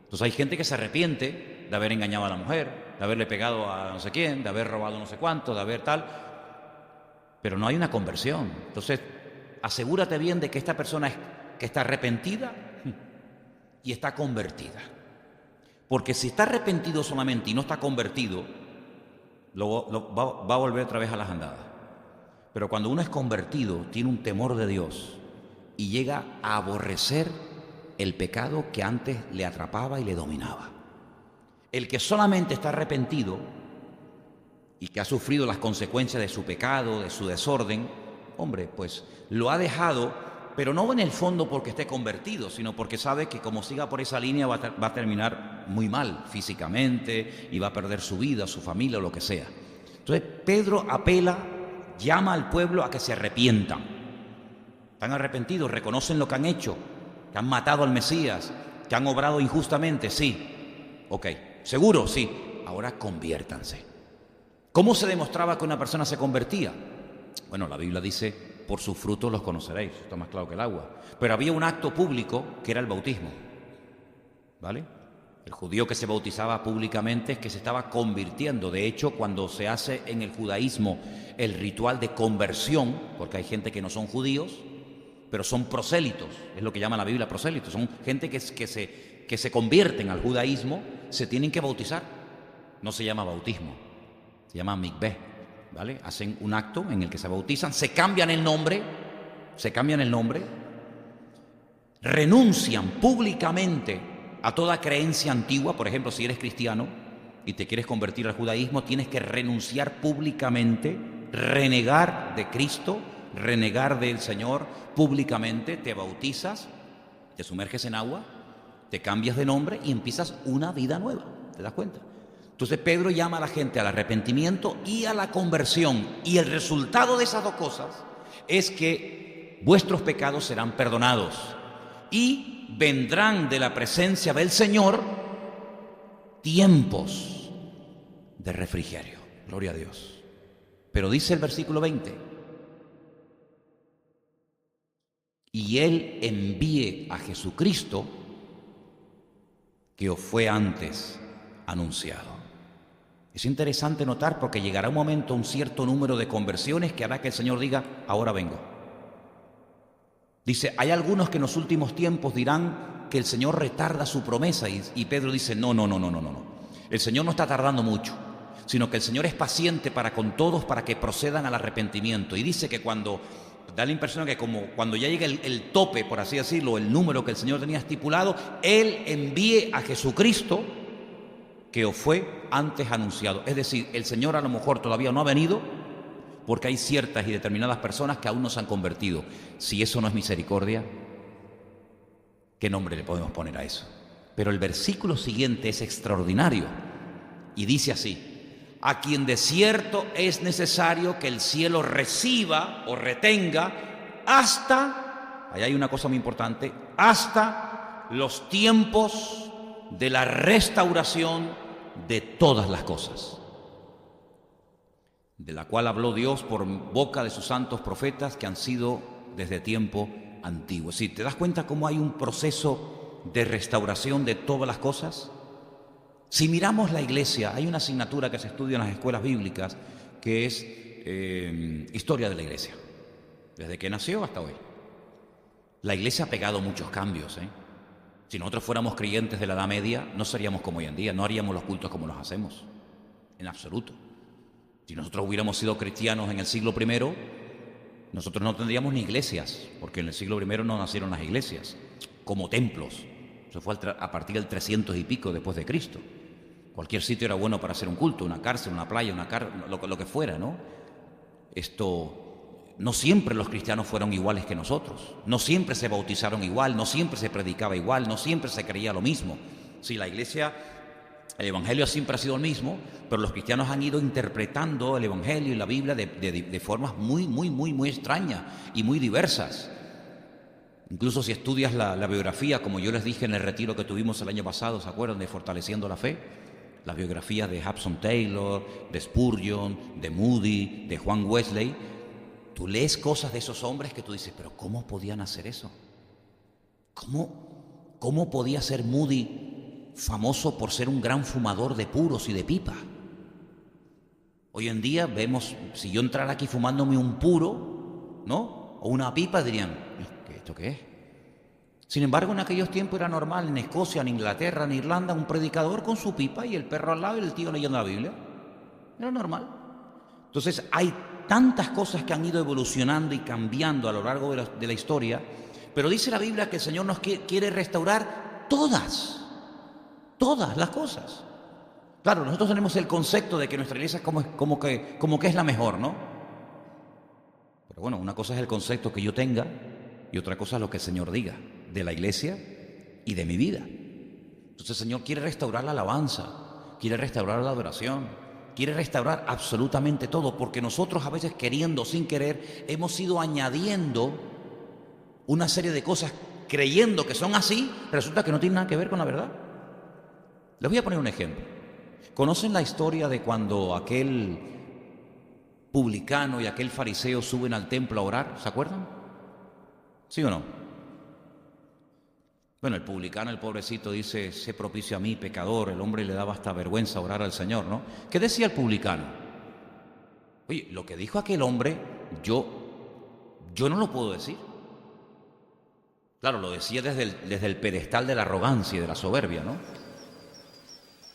Entonces hay gente que se arrepiente de haber engañado a la mujer, de haberle pegado a no sé quién, de haber robado no sé cuánto, de haber tal, pero no hay una conversión. Entonces, asegúrate bien de que esta persona que está arrepentida y está convertida. Porque si está arrepentido solamente y no está convertido, va a volver otra vez a las andadas. Pero cuando uno es convertido, tiene un temor de Dios, y llega a aborrecer el pecado que antes le atrapaba y le dominaba. El que solamente está arrepentido y que ha sufrido las consecuencias de su pecado, de su desorden, hombre, pues lo ha dejado, pero no en el fondo porque esté convertido, sino porque sabe que como siga por esa línea va a terminar muy mal físicamente y va a perder su vida, su familia o lo que sea. Entonces Pedro apela, llama al pueblo a que se arrepientan. Están arrepentidos, reconocen lo que han hecho, que han matado al Mesías, que han obrado injustamente, sí. Ok, ¿seguro? Sí. Ahora conviértanse. ¿Cómo se demostraba que una persona se convertía? Bueno, la Biblia dice, por sus frutos los conoceréis, está más claro que el agua. Pero había un acto público que era el bautismo, ¿vale? El judío que se bautizaba públicamente es que se estaba convirtiendo. De hecho, cuando se hace en el judaísmo el ritual de conversión, porque hay gente que no son judíos, pero son prosélitos, es lo que llama la Biblia prosélitos, son gente que se convierten al judaísmo, se tienen que bautizar. No se llama bautismo, se llama mikveh, ¿vale? Hacen un acto en el que se bautizan, se cambian el nombre, renuncian públicamente a toda creencia antigua. Por ejemplo, si eres cristiano y te quieres convertir al judaísmo, tienes que renunciar públicamente, renegar de Cristo, renegar del Señor públicamente, te bautizas, te sumerges en agua, te cambias de nombre y empiezas una vida nueva. ¿Te das cuenta? Entonces Pedro llama a la gente al arrepentimiento y a la conversión, y el resultado de esas dos cosas es que vuestros pecados serán perdonados y vendrán de la presencia del Señor tiempos de refrigerio. Gloria a Dios. Pero dice el versículo 20: y Él envíe a Jesucristo, que os fue antes anunciado. Es interesante notar, porque llegará un momento, un cierto número de conversiones que hará que el Señor diga, ahora vengo. Dice, hay algunos que en los últimos tiempos dirán que el Señor retarda su promesa, y Pedro dice, no. El Señor no está tardando mucho, sino que el Señor es paciente para con todos, para que procedan al arrepentimiento. Y dice que da la impresión que como cuando ya llega el tope, por así decirlo, el número que el Señor tenía estipulado, Él envíe a Jesucristo, que os fue antes anunciado. Es decir, el Señor a lo mejor todavía no ha venido, porque hay ciertas y determinadas personas que aún no se han convertido. Si eso no es misericordia, ¿qué nombre le podemos poner a eso? Pero el versículo siguiente es extraordinario y dice así: a quien de cierto es necesario que el cielo reciba o retenga hasta, ahí hay una cosa muy importante, hasta los tiempos de la restauración de todas las cosas, de la cual habló Dios por boca de sus santos profetas que han sido desde tiempo antiguo. Es decir, ¿te das cuenta cómo hay un proceso de restauración de todas las cosas? Si miramos la iglesia, hay una asignatura que se estudia en las escuelas bíblicas que es historia de la iglesia, desde que nació hasta hoy. La iglesia ha pegado muchos cambios, Si nosotros fuéramos creyentes de la Edad Media, no seríamos como hoy en día, no haríamos los cultos como los hacemos, en absoluto. Si nosotros hubiéramos sido cristianos en el siglo I, nosotros no tendríamos ni iglesias, porque en el siglo I no nacieron las iglesias, como templos. Eso fue a partir del 300 y pico después de Cristo. Cualquier sitio era bueno para hacer un culto, una cárcel, una playa, lo que fuera, ¿no? No siempre los cristianos fueron iguales que nosotros, no siempre se bautizaron igual, no siempre se predicaba igual, no siempre se creía lo mismo. Sí, la iglesia, el evangelio siempre ha sido el mismo, pero los cristianos han ido interpretando el evangelio y la Biblia de formas muy extrañas y muy diversas. Incluso si estudias la biografía, como yo les dije en el retiro que tuvimos el año pasado, ¿se acuerdan? De Fortaleciendo la Fe. Las biografías de Hudson Taylor, de Spurgeon, de Moody, de Juan Wesley. Tú lees cosas de esos hombres que tú dices, pero ¿cómo podían hacer eso? ¿Cómo podía ser Moody famoso por ser un gran fumador de puros y de pipa? Hoy en día vemos, si yo entrara aquí fumándome un puro, ¿no? O una pipa, dirían, ¿esto qué es? Sin embargo, en aquellos tiempos era normal, en Escocia, en Inglaterra, en Irlanda, un predicador con su pipa y el perro al lado y el tío leyendo la Biblia. Era normal. Entonces hay tantas cosas que han ido evolucionando y cambiando a lo largo de la historia, Pero dice la Biblia que el Señor nos quiere restaurar todas las cosas. Claro, nosotros tenemos el concepto de que nuestra iglesia es como que es la mejor, ¿no? Pero bueno, una cosa es el concepto que yo tenga y otra cosa es lo que el Señor diga de la iglesia y de mi vida. Entonces el Señor quiere restaurar la alabanza, quiere restaurar la adoración, quiere restaurar absolutamente todo, porque nosotros a veces queriendo, sin querer, hemos ido añadiendo una serie de cosas creyendo que son así, resulta que no tienen nada que ver con la verdad. Les voy a poner un ejemplo. ¿Conocen la historia de cuando aquel publicano y aquel fariseo suben al templo a orar? ¿Se acuerdan? ¿Sí o no? Bueno, el publicano, el pobrecito, dice: sé propicio a mí, pecador. El hombre le daba hasta vergüenza orar al Señor, ¿no? ¿Qué decía el publicano? Oye, lo que dijo aquel hombre, yo no lo puedo decir. Claro, lo decía desde el pedestal de la arrogancia y de la soberbia, ¿no?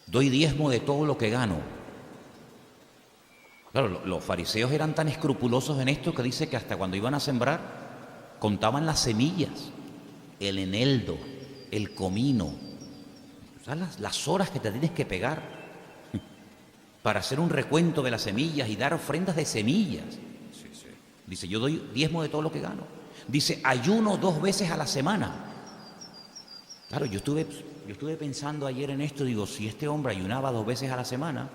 Doy diezmo de todo lo que gano. Claro, los fariseos eran tan escrupulosos en esto que dice que hasta cuando iban a sembrar contaban las semillas, el eneldo, el comino, o sea, las horas que te tienes que pegar para hacer un recuento de las semillas y dar ofrendas de semillas. Sí. Dice: yo doy diezmo de todo lo que gano. Dice: ayuno 2 veces a la semana. Claro, yo estuve pensando ayer en esto, digo, si este hombre ayunaba 2 veces a la semana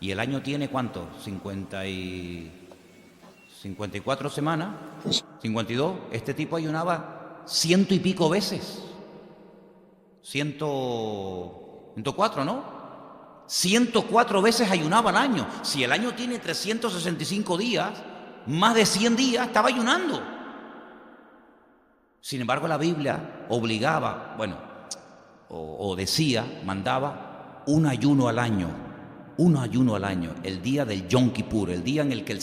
y el año tiene ¿cuánto? 54 semanas, 52, este tipo ayunaba 100 y pico veces. 104, ¿no? 104 veces ayunaba al año. Si el año tiene 365 días, más de 100 días estaba ayunando. Sin embargo, la Biblia obligaba, o decía, mandaba un ayuno al año, el día del Yom Kippur, el día en el que el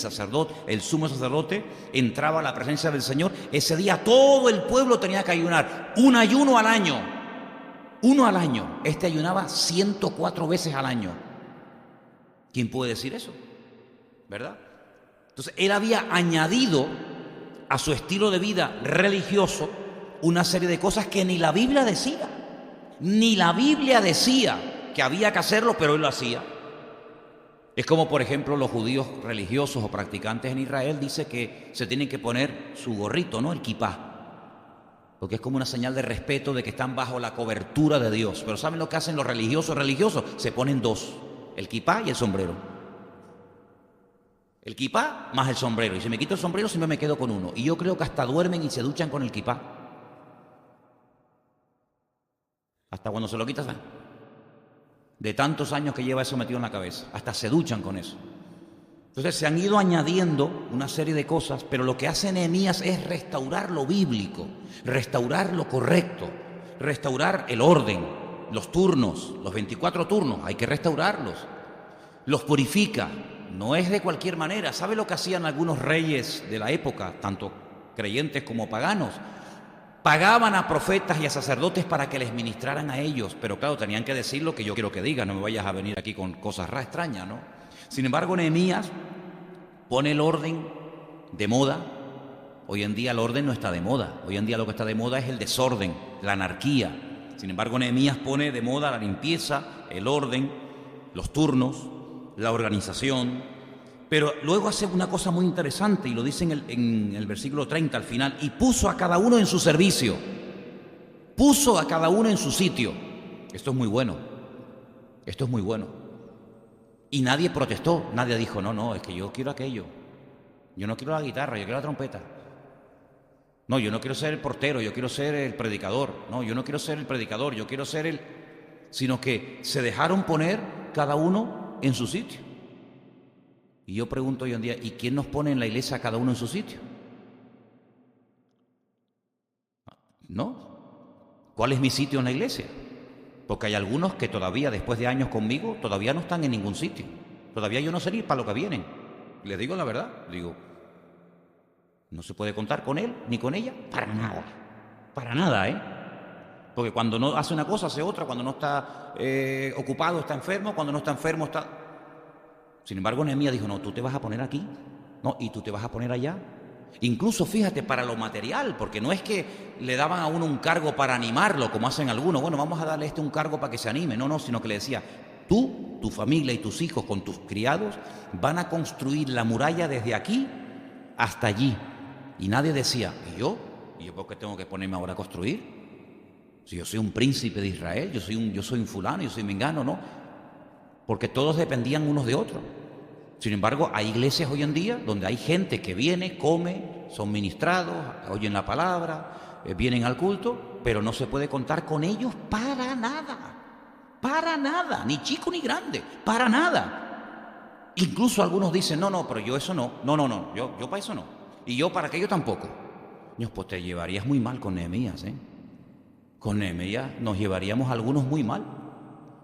sumo sacerdote, entraba a la presencia del Señor. Ese día todo el pueblo tenía que ayunar, un ayuno al año, uno al año. Este ayunaba 104 veces al año. ¿Quién puede decir eso? ¿Verdad? Entonces, él había añadido a su estilo de vida religioso una serie de cosas que ni la Biblia decía. Ni la Biblia decía que había que hacerlo, pero él lo hacía. Es como, por ejemplo, los judíos religiosos o practicantes en Israel dice que se tienen que poner su gorrito, ¿no? El kipá, porque es como una señal de respeto de que están bajo la cobertura de Dios. Pero ¿saben lo que hacen los religiosos? Se ponen 2, el kipá y el sombrero. El kipá más el sombrero. Y si me quito el sombrero, siempre me quedo con uno. Y yo creo que hasta duermen y se duchan con el kipá. Hasta cuando se lo quitas, de tantos años que lleva eso metido en la cabeza, hasta se duchan con eso. Entonces se han ido añadiendo una serie de cosas, pero lo que hace Nehemías es restaurar lo bíblico, restaurar lo correcto, restaurar el orden, los turnos, los 24 turnos, hay que restaurarlos. Los purifica. No es de cualquier manera. ¿Sabe lo que hacían algunos reyes de la época, tanto creyentes como paganos? Pagaban a profetas y a sacerdotes para que les ministraran a ellos, pero claro, tenían que decir lo que yo quiero que digan, no me vayas a venir aquí con cosas extrañas, ¿no? Sin embargo, Nehemías pone el orden de moda. Hoy en día el orden no está de moda. Hoy en día lo que está de moda es el desorden, la anarquía. Sin embargo, Nehemías pone de moda la limpieza, el orden, los turnos, la organización, pero luego hace una cosa muy interesante y lo dice en el versículo 30 al final: y puso a cada uno en su servicio, puso a cada uno en su sitio. Esto es muy bueno, y nadie protestó, nadie dijo no, es que yo quiero aquello, yo no quiero la guitarra, yo quiero la trompeta, no, yo no quiero ser el portero, yo quiero ser el predicador, no, yo no quiero ser el predicador, yo quiero ser sino que se dejaron poner cada uno en su sitio. Y yo pregunto hoy en día, ¿y quién nos pone en la iglesia a cada uno en su sitio? ¿No? ¿Cuál es mi sitio en la iglesia? Porque hay algunos que todavía, después de años conmigo, todavía no están en ningún sitio. Todavía yo no sé ni para lo que vienen. Les digo la verdad, no se puede contar con él ni con ella para nada, ¿eh? Porque cuando no hace una cosa, hace otra. Cuando no está ocupado, está enfermo. Cuando no está enfermo, está... Sin embargo, Nehemías dijo, no, tú te vas a poner aquí. No, y tú te vas a poner allá. Incluso, fíjate, para lo material, porque no es que le daban a uno un cargo para animarlo, como hacen algunos. Bueno, vamos a darle un cargo para que se anime. No, sino que le decía, tú, tu familia y tus hijos con tus criados van a construir la muralla desde aquí hasta allí. Y nadie decía, ¿y yo? ¿Y yo por qué tengo que ponerme ahora a construir? Si yo soy un príncipe de Israel, yo soy un fulano, yo soy mengano, ¿no? Porque todos dependían unos de otros. Sin embargo, hay iglesias hoy en día donde hay gente que viene, come, son ministrados, oyen la palabra, vienen al culto, pero no se puede contar con ellos para nada, ni chico ni grande, para nada. Incluso algunos dicen, no, pero yo eso no, yo para eso no, y yo para aquello tampoco. Dios, pues te llevarías muy mal con Nehemías, ¿eh? Con Nehemías nos llevaríamos algunos muy mal,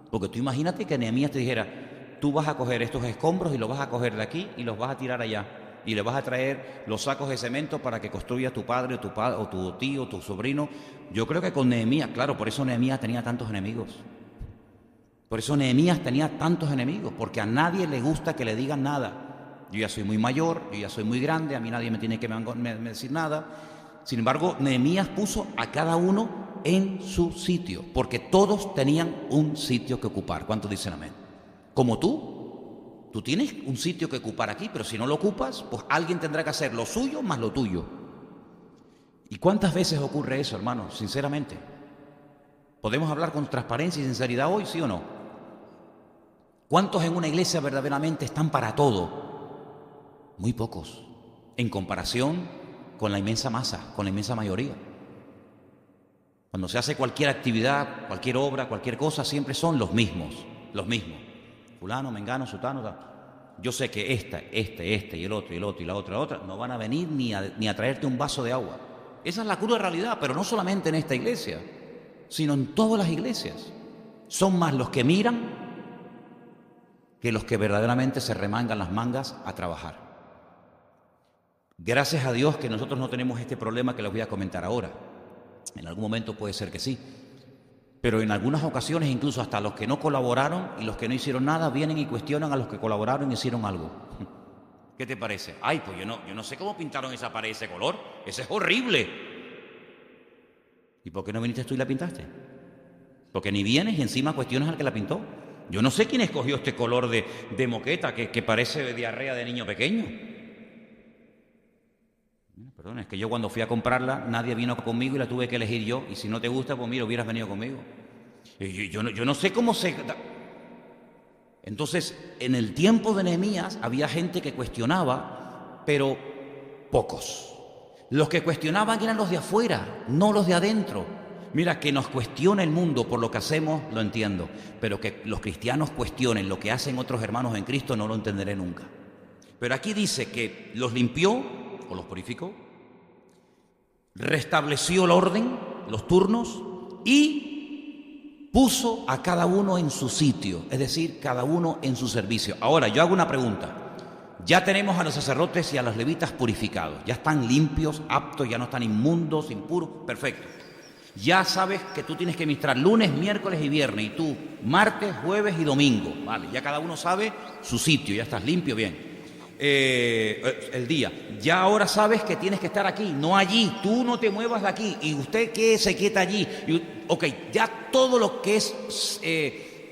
porque tú imagínate que Nehemías te dijera, tú vas a coger estos escombros y los vas a coger de aquí y los vas a tirar allá, y le vas a traer los sacos de cemento para que construya tu padre o tu tío o tu sobrino. Yo creo que con Nehemías, claro, por eso Nehemías tenía tantos enemigos. Por eso Nehemías tenía tantos enemigos, porque a nadie le gusta que le digan nada. Yo ya soy muy mayor, yo ya soy muy grande, a mí nadie me tiene que decir nada. Sin embargo, Nehemías puso a cada uno en su sitio, porque todos tenían un sitio que ocupar. ¿Cuántos dicen amén? Como tú tienes un sitio que ocupar aquí, pero si no lo ocupas, pues alguien tendrá que hacer lo suyo más lo tuyo. ¿Y cuántas veces ocurre eso, hermanos? Sinceramente, ¿podemos hablar con transparencia y sinceridad hoy, sí o no? ¿Cuántos en una iglesia verdaderamente están para todo? Muy pocos, en comparación con la inmensa masa, con la inmensa mayoría. Cuando se hace cualquier actividad, cualquier obra, cualquier cosa, siempre son los mismos. Fulano, mengano, sutano, tal. Yo sé que este y el otro y la otra, no van a venir ni a traerte un vaso de agua. Esa es la cruda realidad, pero no solamente en esta iglesia, sino en todas las iglesias. Son más los que miran que los que verdaderamente se remangan las mangas a trabajar. Gracias a Dios que nosotros no tenemos este problema que les voy a comentar ahora. En algún momento puede ser que sí, pero en algunas ocasiones incluso hasta los que no colaboraron y los que no hicieron nada vienen y cuestionan a los que colaboraron y hicieron algo. ¿Qué te parece? Ay, pues yo no sé cómo pintaron esa pared ese color, ese es horrible. ¿Y por qué no viniste tú y la pintaste? Porque ni vienes y encima cuestionas al que la pintó. Yo no sé quién escogió este color de moqueta que parece diarrea de niño pequeño. Perdón, es que yo cuando fui a comprarla, nadie vino conmigo y la tuve que elegir yo. Y si no te gusta, pues mira, hubieras venido conmigo. Yo no sé cómo se... Entonces, en el tiempo de Nehemías había gente que cuestionaba, pero pocos. Los que cuestionaban eran los de afuera, no los de adentro. Mira, que nos cuestiona el mundo por lo que hacemos, lo entiendo. Pero que los cristianos cuestionen lo que hacen otros hermanos en Cristo, no lo entenderé nunca. Pero aquí dice que los limpió o los purificó, restableció el orden, los turnos, y puso a cada uno en su sitio, es decir, cada uno en su servicio. Ahora, yo hago una pregunta. Ya tenemos a los sacerdotes y a los levitas purificados, ya están limpios, aptos, ya no están inmundos, impuros, perfecto. Ya sabes que tú tienes que ministrar lunes, miércoles y viernes, y tú martes, jueves y domingo, vale, ya cada uno sabe su sitio, ya estás limpio, bien. El día, ya ahora sabes que tienes que estar aquí, no allí, tú no te muevas de aquí, y usted que se quieta allí, ok, ya todo lo que es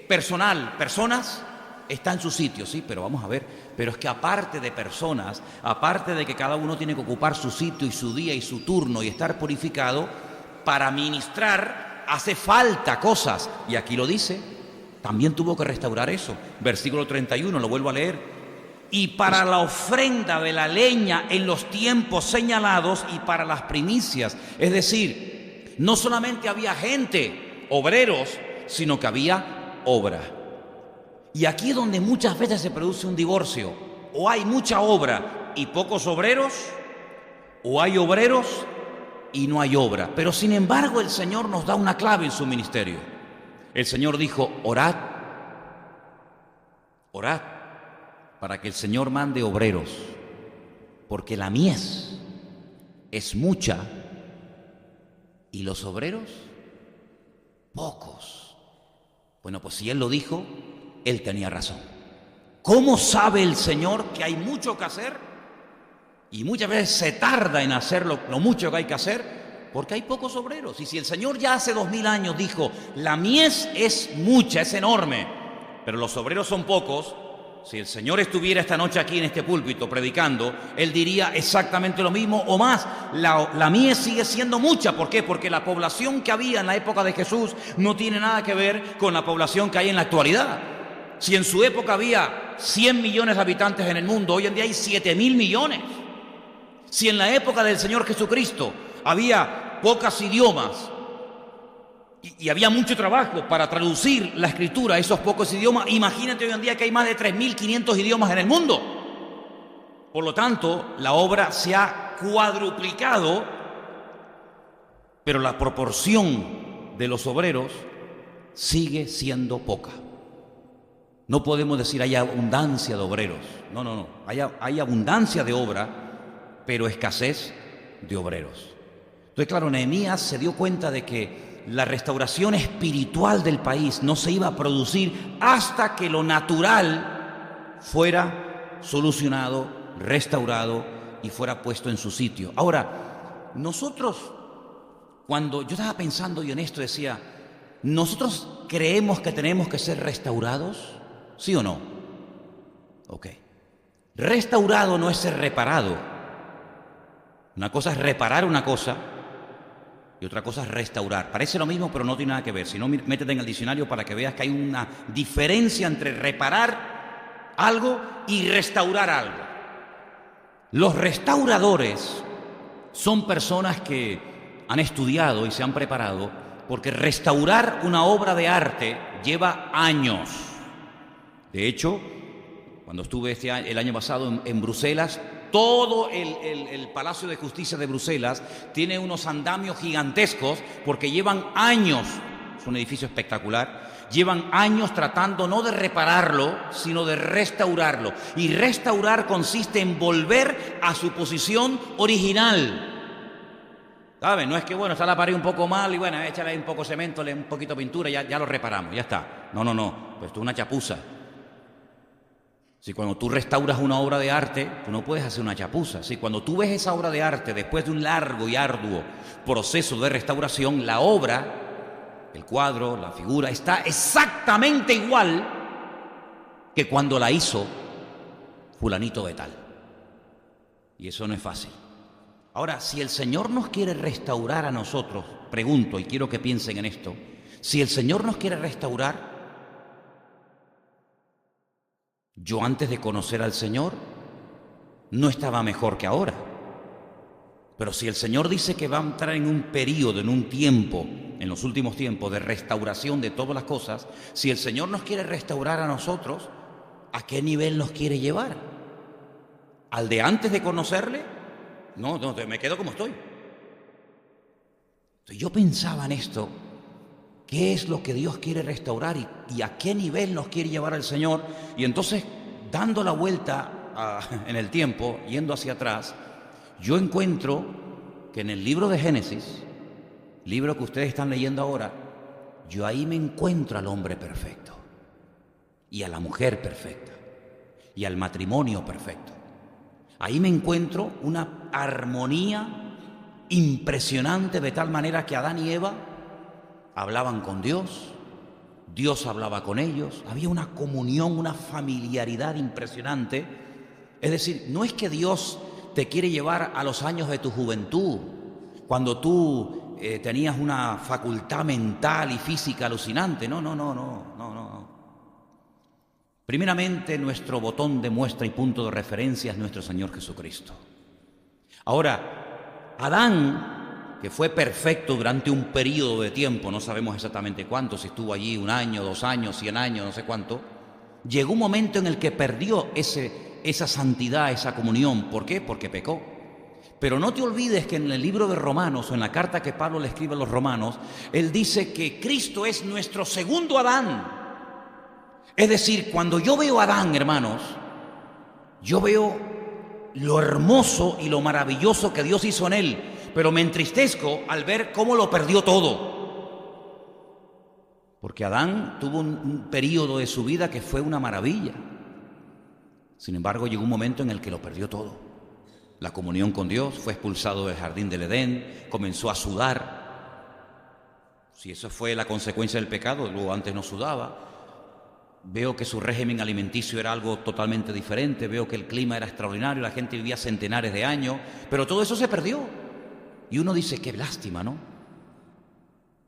personas, está en su sitio, sí, pero vamos a ver, pero es que aparte de personas, aparte de que cada uno tiene que ocupar su sitio y su día y su turno y estar purificado, para ministrar hace falta cosas, y aquí lo dice, también tuvo que restaurar eso, versículo 31, lo vuelvo a leer. Y para la ofrenda de la leña en los tiempos señalados y para las primicias. Es decir, no solamente había gente, obreros, sino que había obra. Y aquí es donde muchas veces se produce un divorcio. O hay mucha obra y pocos obreros, o hay obreros y no hay obra. Pero sin embargo el Señor nos da una clave en su ministerio. El Señor dijo, orad para que el Señor mande obreros, porque la mies es mucha y los obreros pocos. Bueno, pues si Él lo dijo, Él tenía razón. ¿Cómo sabe el Señor que hay mucho que hacer? Y muchas veces se tarda en hacer lo mucho que hay que hacer porque hay pocos obreros. Y si el Señor ya hace 2000 años dijo, la mies es mucha, es enorme, pero los obreros son pocos, si el Señor estuviera esta noche aquí en este púlpito predicando, Él diría exactamente lo mismo o más. La mies sigue siendo mucha. ¿Por qué? Porque la población que había en la época de Jesús no tiene nada que ver con la población que hay en la actualidad. Si en su época había 100 millones de habitantes en el mundo, hoy en día hay 7.000 millones. Si en la época del Señor Jesucristo había pocos idiomas y había mucho trabajo para traducir la Escritura a esos pocos idiomas, imagínate hoy en día que hay más de 3.500 idiomas en el mundo. Por lo tanto, la obra se ha cuadruplicado, pero la proporción de los obreros sigue siendo poca. No podemos decir hay abundancia de obreros. No. Hay abundancia de obra, pero escasez de obreros. Entonces, claro, Nehemías se dio cuenta de que la restauración espiritual del país no se iba a producir hasta que lo natural fuera solucionado, restaurado y fuera puesto en su sitio. Ahora, nosotros, cuando yo estaba pensando y en esto decía, ¿nosotros creemos que tenemos que ser restaurados? ¿Sí o no? Ok. Restaurado no es ser reparado. Una cosa es reparar una cosa y otra cosa es restaurar. Parece lo mismo, pero no tiene nada que ver. Si no, métete en el diccionario para que veas que hay una diferencia entre reparar algo y restaurar algo. Los restauradores son personas que han estudiado y se han preparado, porque restaurar una obra de arte lleva años. De hecho, cuando estuve el año pasado en Bruselas, todo el Palacio de Justicia de Bruselas tiene unos andamios gigantescos porque llevan años, es un edificio espectacular, llevan años tratando no de repararlo, sino de restaurarlo. Y restaurar consiste en volver a su posición original. ¿Saben? No es que, bueno, está la pared un poco mal y bueno, échale un poco de cemento, un poquito de pintura, ya lo reparamos, ya está. No, pues esto es una chapuza. Si cuando tú restauras una obra de arte, tú no puedes hacer una chapuza. Si cuando tú ves esa obra de arte después de un largo y arduo proceso de restauración, la obra, el cuadro, la figura, está exactamente igual que cuando la hizo fulanito de tal. Y eso no es fácil. Ahora, si el Señor nos quiere restaurar a nosotros, pregunto y quiero que piensen en esto, si el Señor nos quiere restaurar, yo antes de conocer al Señor no estaba mejor que ahora. Pero si el Señor dice que va a entrar en un periodo, en un tiempo, en los últimos tiempos de restauración de todas las cosas, si el Señor nos quiere restaurar a nosotros, ¿a qué nivel nos quiere llevar? ¿Al de antes de conocerle? No, me quedo como estoy. Entonces yo pensaba en esto. ¿Qué es lo que Dios quiere restaurar y a qué nivel nos quiere llevar el Señor? Y entonces, dando la vuelta en el tiempo, yendo hacia atrás, yo encuentro que en el libro de Génesis, libro que ustedes están leyendo ahora, yo ahí me encuentro al hombre perfecto, y a la mujer perfecta, y al matrimonio perfecto. Ahí me encuentro una armonía impresionante, de tal manera que Adán y Eva hablaban con Dios, Dios hablaba con ellos, había una comunión, una familiaridad impresionante. Es decir, no es que Dios te quiere llevar a los años de tu juventud, cuando tú tenías una facultad mental y física alucinante. No. Primeramente, nuestro botón de muestra y punto de referencia es nuestro Señor Jesucristo. Ahora, Adán, que fue perfecto durante un periodo de tiempo, no sabemos exactamente cuánto, si estuvo allí 1 año, 2 años, 100 años, no sé cuánto, llegó un momento en el que perdió esa santidad, esa comunión. ¿Por qué? Porque pecó. Pero no te olvides que en el libro de Romanos, o en la carta que Pablo le escribe a los romanos, él dice que Cristo es nuestro segundo Adán. Es decir, cuando yo veo a Adán, hermanos, yo veo lo hermoso y lo maravilloso que Dios hizo en él, pero me entristezco al ver cómo lo perdió todo. Porque Adán tuvo un periodo de su vida que fue una maravilla. Sin embargo, llegó un momento en el que lo perdió todo. la comunión con Dios, fue expulsado del jardín del Edén, comenzó a sudar. Si eso fue la consecuencia del pecado, luego antes no sudaba. Veo que su régimen alimenticio era algo totalmente diferente, veo que el clima era extraordinario, la gente vivía centenares de años, pero todo eso se perdió. Y uno dice, qué lástima, ¿no?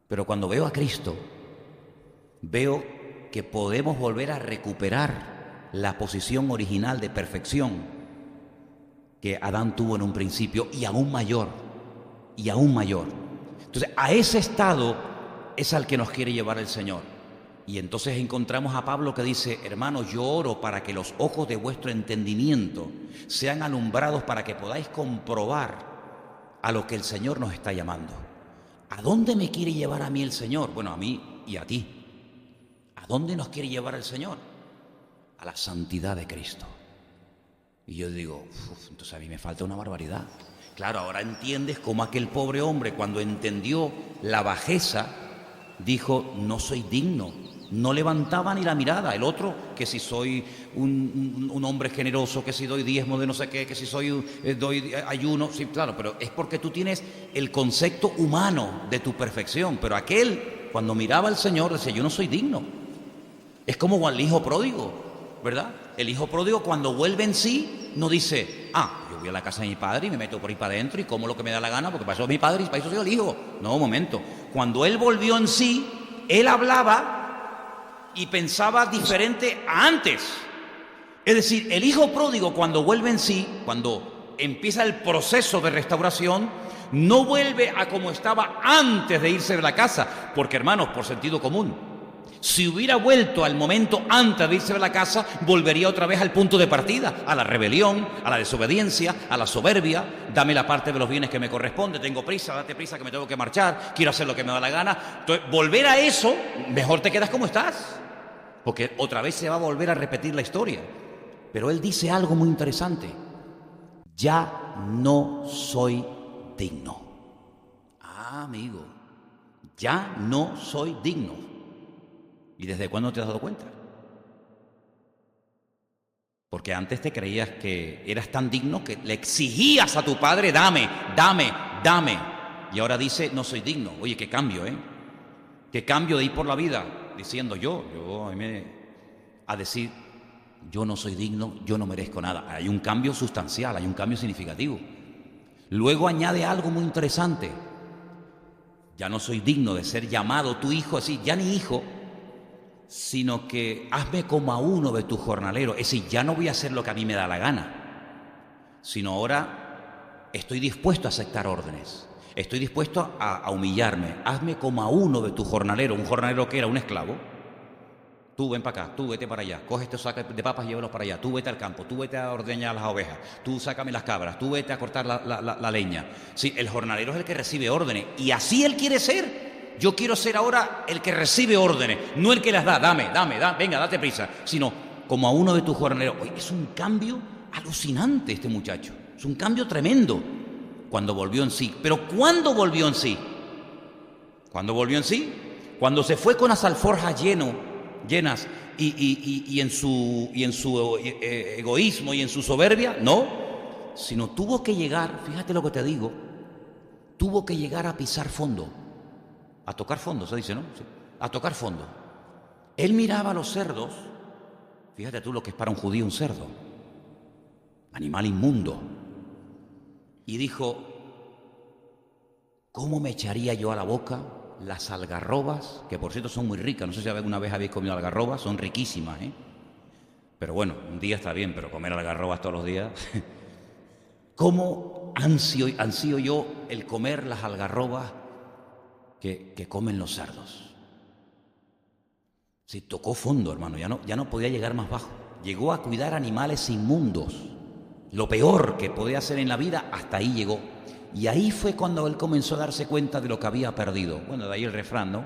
Pero cuando veo a Cristo, veo que podemos volver a recuperar la posición original de perfección que Adán tuvo en un principio, y aún mayor, y aún mayor. Entonces, a ese estado es al que nos quiere llevar el Señor. Y entonces encontramos a Pablo que dice, hermanos, yo oro para que los ojos de vuestro entendimiento sean alumbrados para que podáis comprobar a lo que el Señor nos está llamando. ¿A dónde me quiere llevar a mí el Señor? Bueno, a mí y a ti. ¿A dónde nos quiere llevar el Señor? A la santidad de Cristo. Y yo digo, entonces a mí me falta una barbaridad. Claro, ahora entiendes cómo aquel pobre hombre, cuando entendió la bajeza, dijo, no soy digno. No levantaba ni la mirada. El otro, que si soy un hombre generoso, que si doy diezmo de no sé qué, que si doy ayuno, sí, claro, pero es porque tú tienes el concepto humano de tu perfección. Pero aquel, cuando miraba al Señor, decía, yo no soy digno. Es como el hijo pródigo, ¿verdad? El hijo pródigo, cuando vuelve en sí, no dice, yo voy a la casa de mi padre y me meto por ahí para adentro y como lo que me da la gana, porque para eso es mi padre y para eso soy el hijo. No, un momento. Cuando él volvió en sí, él hablaba y pensaba diferente a antes. Es decir, el hijo pródigo, cuando vuelve en sí, cuando empieza el proceso de restauración, no vuelve a como estaba antes de irse de la casa, porque, hermanos, por sentido común, si hubiera vuelto al momento antes de irse de la casa, volvería otra vez al punto de partida, a la rebelión, a la desobediencia, a la soberbia. Dame la parte de los bienes que me corresponde, tengo prisa, date prisa que me tengo que marchar, quiero hacer lo que me da la gana. Entonces, volver a eso, mejor te quedas como estás, porque otra vez se va a volver a repetir la historia. Pero él dice algo muy interesante: ya no soy digno. Amigo, ya no soy digno. ¿Y desde cuándo te has dado cuenta? Porque antes te creías que eras tan digno que le exigías a tu padre, dame, dame, dame. Y ahora dice, no soy digno. Oye, qué cambio, ¿eh? Qué cambio de ir por la vida diciendo a decir, yo no soy digno, yo no merezco nada. Hay un cambio sustancial, hay un cambio significativo. Luego añade algo muy interesante. Ya no soy digno de ser llamado tu hijo, así, ya ni hijo, sino que hazme como a uno de tus jornaleros. Es decir, ya no voy a hacer lo que a mí me da la gana, sino ahora estoy dispuesto a aceptar órdenes, estoy dispuesto a humillarme. Hazme como a uno de tus jornaleros. Un jornalero que era un esclavo. Tú ven para acá, tú vete para allá, coge estos sacos de papas y llévalos para allá, tú vete al campo, tú vete a ordeñar las ovejas, tú sácame las cabras, tú vete a cortar la leña. Sí, el jornalero es el que recibe órdenes, y así él quiere ser. Yo quiero ser ahora el que recibe órdenes, no el que las da, dame, venga, date prisa, sino como a uno de tus jornaleros. Oye, es un cambio alucinante este muchacho, es un cambio tremendo cuando volvió en sí. Pero ¿cuándo volvió en sí? ¿Cuándo volvió en sí? Cuando se fue con las alforjas llenas y en su egoísmo y en su soberbia, no, sino tuvo que llegar, fíjate lo que te digo, tuvo que llegar a pisar fondo, a tocar fondo, se dice, ¿no? Sí, a tocar fondo. Él miraba a los cerdos, fíjate tú lo que es para un judío un cerdo, animal inmundo, y dijo, ¿cómo me echaría yo a la boca las algarrobas, que por cierto son muy ricas? No sé si alguna vez habéis comido algarrobas, son riquísimas, ¿eh? Pero bueno, un día está bien, pero comer algarrobas todos los días. ¿Cómo ansío yo el comer las algarrobas que comen los cerdos? Sí, tocó fondo, hermano, ya no podía llegar más bajo. Llegó a cuidar animales inmundos. Lo peor que podía hacer en la vida, hasta ahí llegó. Y ahí fue cuando él comenzó a darse cuenta de lo que había perdido. Bueno, de ahí el refrán, ¿no?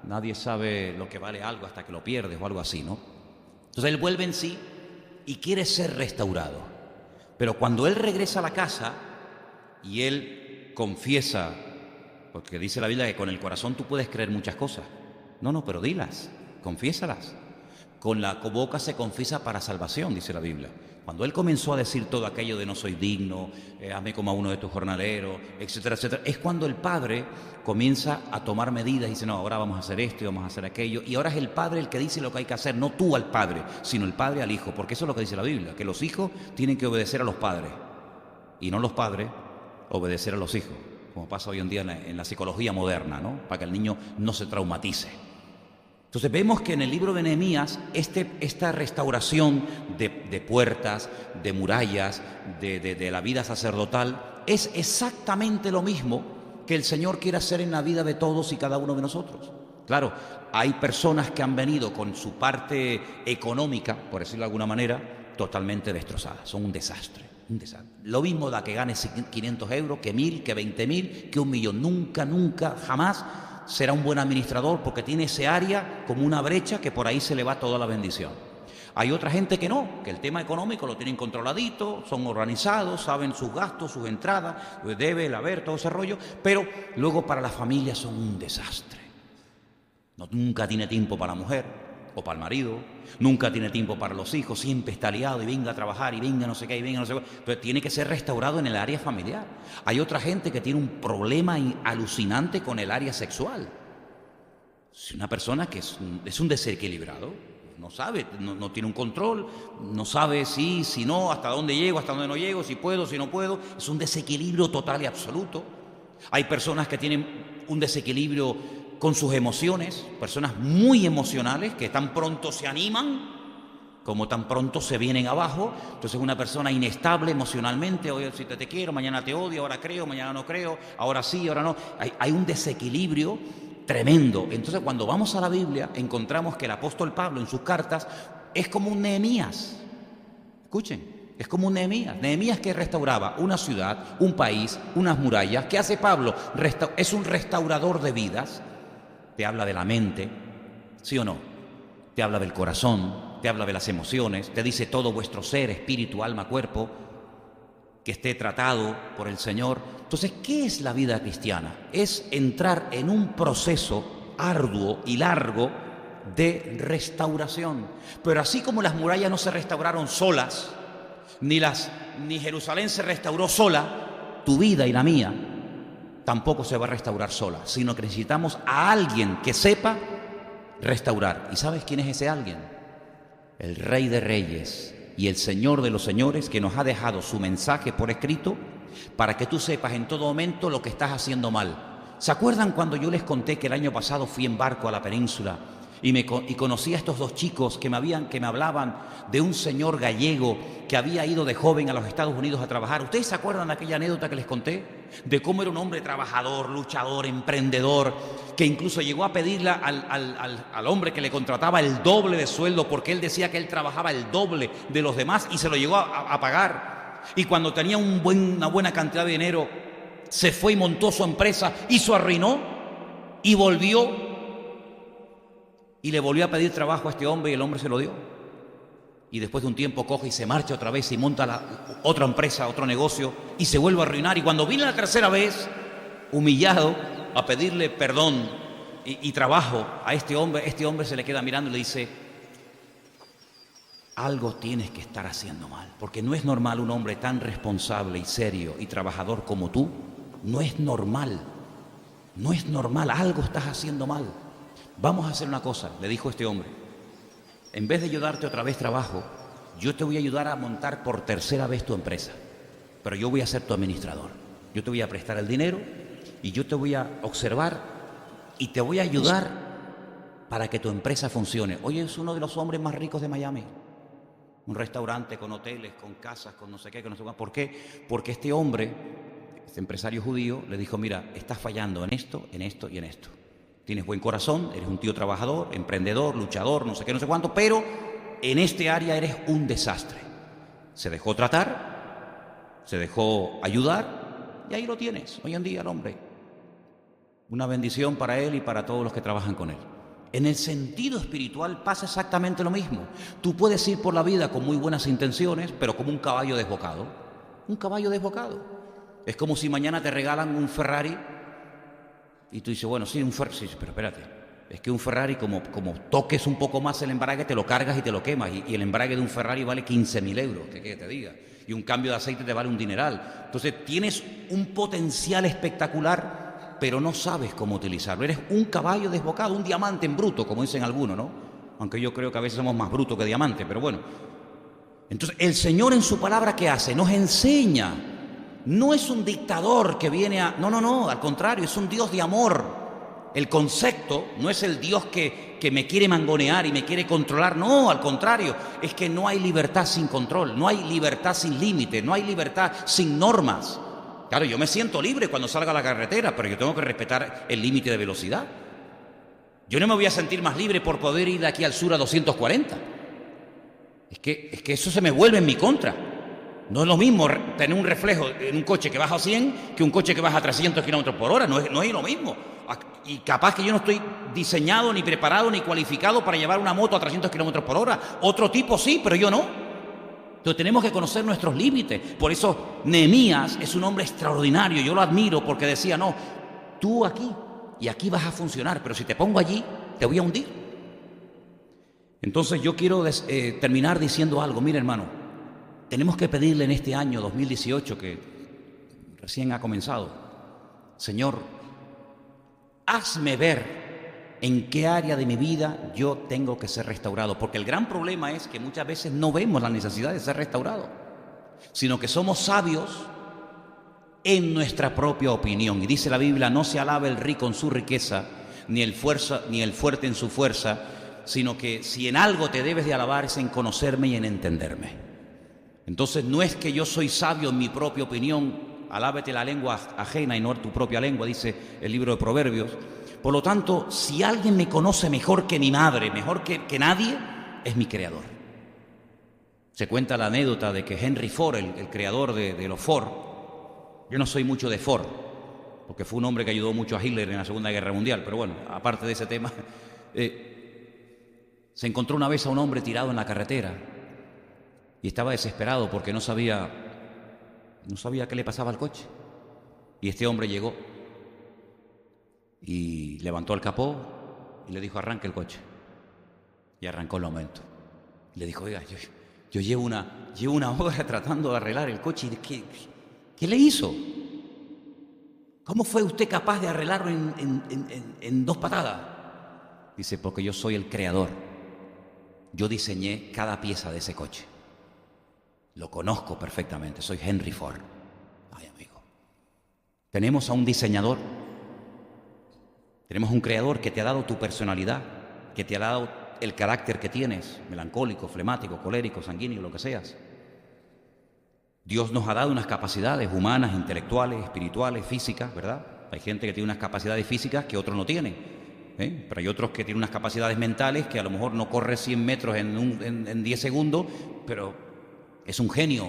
Nadie sabe lo que vale algo hasta que lo pierdes o algo así, ¿no? Entonces él vuelve en sí y quiere ser restaurado. Pero cuando él regresa a la casa y él confiesa, porque dice la Biblia que con el corazón tú puedes creer muchas cosas. No, pero dilas, confiésalas. Con la boca se confiesa para salvación, dice la Biblia. Cuando él comenzó a decir todo aquello de no soy digno, hazme como a uno de tus jornaleros, etcétera, etcétera, es cuando el padre comienza a tomar medidas y dice, no, ahora vamos a hacer esto y vamos a hacer aquello. Y ahora es el padre el que dice lo que hay que hacer, no tú al padre, sino el padre al hijo, porque eso es lo que dice la Biblia, que los hijos tienen que obedecer a los padres y no los padres obedecer a los hijos, como pasa hoy en día en la psicología moderna, ¿no? Para que el niño no se traumatice. Entonces vemos que en el libro de Nehemías esta restauración de puertas, de murallas, de la vida sacerdotal, es exactamente lo mismo que el Señor quiere hacer en la vida de todos y cada uno de nosotros. Claro, hay personas que han venido con su parte económica, por decirlo de alguna manera, totalmente destrozadas, son un desastre. Un desastre. Lo mismo da que gane 500 euros, que 1000, que 20.000, que 1.000.000. Nunca, nunca, jamás será un buen administrador porque tiene ese área como una brecha que por ahí se le va toda la bendición. Hay otra gente que no, que el tema económico lo tienen controladito, son organizados, saben sus gastos, sus entradas, debe, el haber, todo ese rollo, pero luego para la familia son un desastre. Nunca tiene tiempo para la mujer o para el marido, nunca tiene tiempo para los hijos, siempre está liado y venga a trabajar y venga no sé qué y venga no sé qué. Entonces tiene que ser restaurado en el área familiar. Hay otra gente que tiene un problema alucinante con el área sexual. Es una persona que es un desequilibrado, no sabe, no tiene un control, no sabe si no, hasta dónde llego, hasta dónde no llego, si puedo, si no puedo. Es un desequilibrio total y absoluto. Hay personas que tienen un desequilibrio con sus emociones, personas muy emocionales que tan pronto se animan como tan pronto se vienen abajo. Entonces una persona inestable emocionalmente, hoy si te quiero, mañana te odio, ahora creo, mañana no creo, ahora sí, ahora no. Hay un desequilibrio tremendo. Entonces cuando vamos a la Biblia encontramos que el apóstol Pablo en sus cartas es como un Nehemías. Escuchen, es como un Nehemías. Nehemías que restauraba una ciudad, un país, unas murallas. ¿Qué hace Pablo? Es un restaurador de vidas. Te habla de la mente, ¿sí o no? Te habla del corazón, te habla de las emociones, te dice todo vuestro ser, espíritu, alma, cuerpo, que esté tratado por el Señor. Entonces, ¿qué es la vida cristiana? Es entrar en un proceso arduo y largo de restauración. Pero así como las murallas no se restauraron solas, ni Jerusalén se restauró sola, tu vida y la mía tampoco se va a restaurar sola, sino que necesitamos a alguien que sepa restaurar. ¿Y sabes quién es ese alguien? El Rey de Reyes y el Señor de los Señores, que nos ha dejado su mensaje por escrito para que tú sepas en todo momento lo que estás haciendo mal. ¿Se acuerdan cuando yo les conté que el año pasado fui en barco a la península y conocí a estos dos chicos que me hablaban de un señor gallego que había ido de joven a los Estados Unidos a trabajar? ¿Ustedes se acuerdan de aquella anécdota que les conté? De cómo era un hombre trabajador, luchador, emprendedor, que incluso llegó a pedirle al hombre que le contrataba el doble de sueldo porque él decía que él trabajaba el doble de los demás y se lo llegó a pagar. Y cuando tenía una buena cantidad de dinero, se fue y montó su empresa y se arruinó y volvió. Y le volvió a pedir trabajo a este hombre y el hombre se lo dio. Y después de un tiempo coge y se marcha otra vez y monta otra empresa, otro negocio y se vuelve a arruinar. Y cuando viene la tercera vez, humillado, a pedirle perdón y trabajo a este hombre se le queda mirando y le dice: algo tienes que estar haciendo mal, porque no es normal un hombre tan responsable y serio y trabajador como tú. No es normal, algo estás haciendo mal. Vamos a hacer una cosa, le dijo este hombre. En vez de yo darte otra vez trabajo, yo te voy a ayudar a montar por tercera vez tu empresa. Pero yo voy a ser tu administrador. Yo te voy a prestar el dinero y yo te voy a observar y te voy a ayudar para que tu empresa funcione. Hoy es uno de los hombres más ricos de Miami. Un restaurante con hoteles, con casas, con no sé qué, con no sé qué. ¿Por qué? Porque este hombre, este empresario judío, le dijo: mira, estás fallando en esto, en esto y en esto. Tienes buen corazón, eres un tío trabajador, emprendedor, luchador, no sé qué, no sé cuánto, pero en este área eres un desastre. Se dejó tratar, se dejó ayudar y ahí lo tienes, hoy en día el hombre. Una bendición para él y para todos los que trabajan con él. En el sentido espiritual pasa exactamente lo mismo. Tú puedes ir por la vida con muy buenas intenciones, pero como un caballo desbocado. Un caballo desbocado. Es como si mañana te regalan un Ferrari y tú dices: bueno, sí, un Ferrari, sí, pero espérate, Es que un Ferrari, como toques un poco más el embrague, te lo cargas y te lo quemas. Y el embrague de un Ferrari vale 15.000 euros, que te diga. Y un cambio de aceite te vale un dineral. Entonces tienes un potencial espectacular, pero no sabes cómo utilizarlo. Eres un caballo desbocado, un diamante en bruto, como dicen algunos, ¿no? Aunque yo creo que a veces somos más brutos que diamantes, pero bueno. Entonces el Señor en su palabra, ¿qué hace? Nos enseña. No es un dictador que viene a... No, al contrario, es un Dios de amor. El concepto no es el Dios que me quiere mangonear y me quiere controlar. No, al contrario, es que no hay libertad sin control, no hay libertad sin límite, no hay libertad sin normas. Claro, yo me siento libre cuando salga a la carretera, pero yo tengo que respetar el límite de velocidad. Yo no me voy a sentir más libre por poder ir de aquí al sur a 240. Es que eso se me vuelve en mi contra. No es lo mismo tener un reflejo en un coche que baja a 100 que un coche que baja a 300 kilómetros por hora. No es lo mismo. Y capaz que yo no estoy diseñado, ni preparado, ni cualificado para llevar una moto a 300 kilómetros por hora. Otro tipo sí, pero yo no. Entonces tenemos que conocer nuestros límites. Por eso Nehemías es un hombre extraordinario. Yo lo admiro porque decía, no, tú aquí y aquí vas a funcionar, pero si te pongo allí, te voy a hundir. Entonces yo quiero terminar diciendo algo. Mira, hermano, tenemos que pedirle en este año 2018 que recién ha comenzado, Señor, hazme ver en qué área de mi vida yo tengo que ser restaurado. Porque el gran problema es que muchas veces no vemos la necesidad de ser restaurado, sino que somos sabios en nuestra propia opinión. Y dice la Biblia, no se alabe el rico en su riqueza, ni el fuerte en su fuerza, sino que si en algo te debes de alabar es en conocerme y en entenderme. Entonces no es que yo soy sabio en mi propia opinión, alábete la lengua ajena y no tu propia lengua, dice el libro de Proverbios. Por lo tanto, si alguien me conoce mejor que mi madre, mejor que nadie, es mi creador. Se cuenta la anécdota de que Henry Ford, el creador de los Ford, yo no soy mucho de Ford, porque fue un hombre que ayudó mucho a Hitler en la Segunda Guerra Mundial, pero bueno, aparte de ese tema, se encontró una vez a un hombre tirado en la carretera y estaba desesperado porque no sabía qué le pasaba al coche. Y este hombre llegó y levantó el capó y le dijo, arranque el coche. Y arrancó el momento. Y le dijo, oiga, yo llevo una hora tratando de arreglar el coche. ¿Qué le hizo? ¿Cómo fue usted capaz de arreglarlo en 2 patadas? Dice, porque yo soy el creador. Yo diseñé cada pieza de ese coche. Lo conozco perfectamente, soy Henry Ford. Ay, amigo. Tenemos a un diseñador, tenemos un creador que te ha dado tu personalidad, que te ha dado el carácter que tienes, melancólico, flemático, colérico, sanguíneo, lo que seas. Dios nos ha dado unas capacidades humanas, intelectuales, espirituales, físicas, ¿verdad? Hay gente que tiene unas capacidades físicas que otros no tienen. Pero hay otros que tienen unas capacidades mentales que a lo mejor no corre 100 metros en 10 segundos, pero es un genio,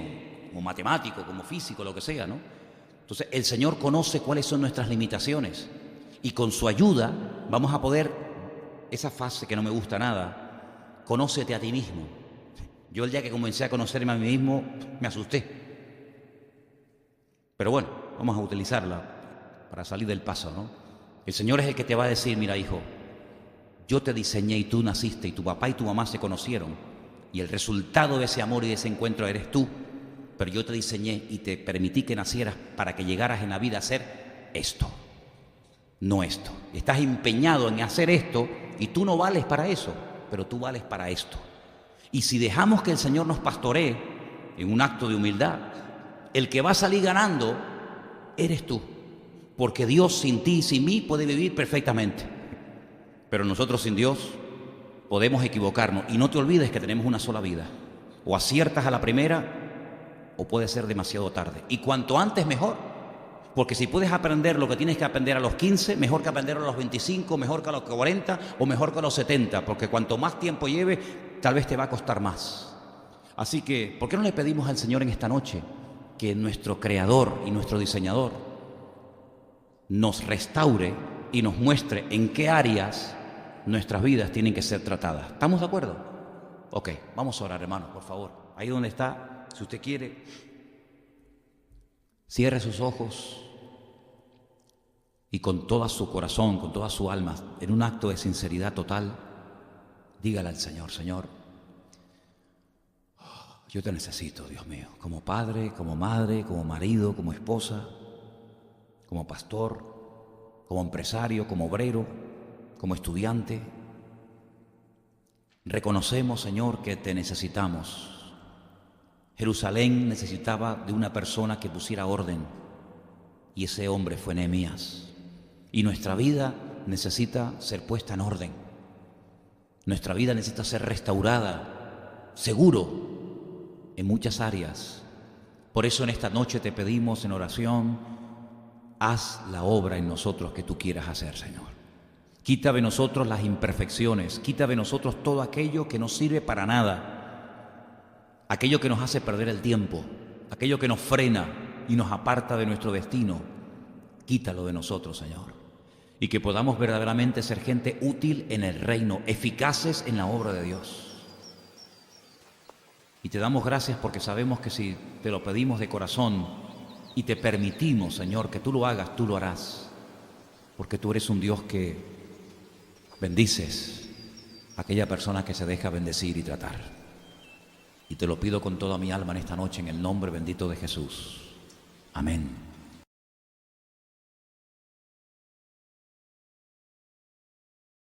como matemático, como físico, lo que sea, ¿no? Entonces el Señor conoce cuáles son nuestras limitaciones y con su ayuda vamos a poder, esa fase que no me gusta nada, conócete a ti mismo. Yo el día que comencé a conocerme a mí mismo me asusté, pero bueno, vamos a utilizarla para salir del paso, ¿no? El Señor es el que te va a decir, mira, hijo, yo te diseñé y tú naciste y tu papá y tu mamá se conocieron y el resultado de ese amor y de ese encuentro eres tú, pero yo te diseñé y te permití que nacieras para que llegaras en la vida a hacer esto, no esto. Estás empeñado en hacer esto y tú no vales para eso, pero tú vales para esto. Y si dejamos que el Señor nos pastoree en un acto de humildad, el que va a salir ganando eres tú. Porque Dios sin ti y sin mí puede vivir perfectamente. Pero nosotros sin Dios podemos equivocarnos. Y no te olvides que tenemos una sola vida. O aciertas a la primera o puede ser demasiado tarde. Y cuanto antes mejor. Porque si puedes aprender lo que tienes que aprender a los 15, mejor que aprenderlo a los 25, mejor que a los 40 o mejor que a los 70. Porque cuanto más tiempo lleve, tal vez te va a costar más. Así que, ¿por qué no le pedimos al Señor en esta noche que nuestro Creador y nuestro Diseñador nos restaure y nos muestre en qué áreas nuestras vidas tienen que ser tratadas? ¿Estamos de acuerdo? Ok, vamos a orar, hermanos, por favor. Ahí donde está, si usted quiere, cierre sus ojos y con todo su corazón, con toda su alma, en un acto de sinceridad total, dígale al Señor: Señor, yo te necesito, Dios mío, como padre, como madre, como marido, como esposa, como pastor, como empresario, como obrero, como estudiante. Reconocemos, Señor, que te necesitamos. Jerusalén necesitaba de una persona que pusiera orden, y ese hombre fue Nehemías. Y nuestra vida necesita ser puesta en orden. Nuestra vida necesita ser restaurada, seguro, en muchas áreas. Por eso en esta noche te pedimos en oración: haz la obra en nosotros que tú quieras hacer, Señor. Quita de nosotros las imperfecciones, quita de nosotros todo aquello que no sirve para nada, aquello que nos hace perder el tiempo, aquello que nos frena y nos aparta de nuestro destino. Quítalo de nosotros, Señor, y que podamos verdaderamente ser gente útil en el reino, eficaces en la obra de Dios. Y te damos gracias porque sabemos que si te lo pedimos de corazón y te permitimos, Señor, que tú lo hagas, tú lo harás, porque tú eres un Dios que bendices a aquella persona que se deja bendecir y tratar. Y te lo pido con toda mi alma en esta noche, en el nombre bendito de Jesús. Amén.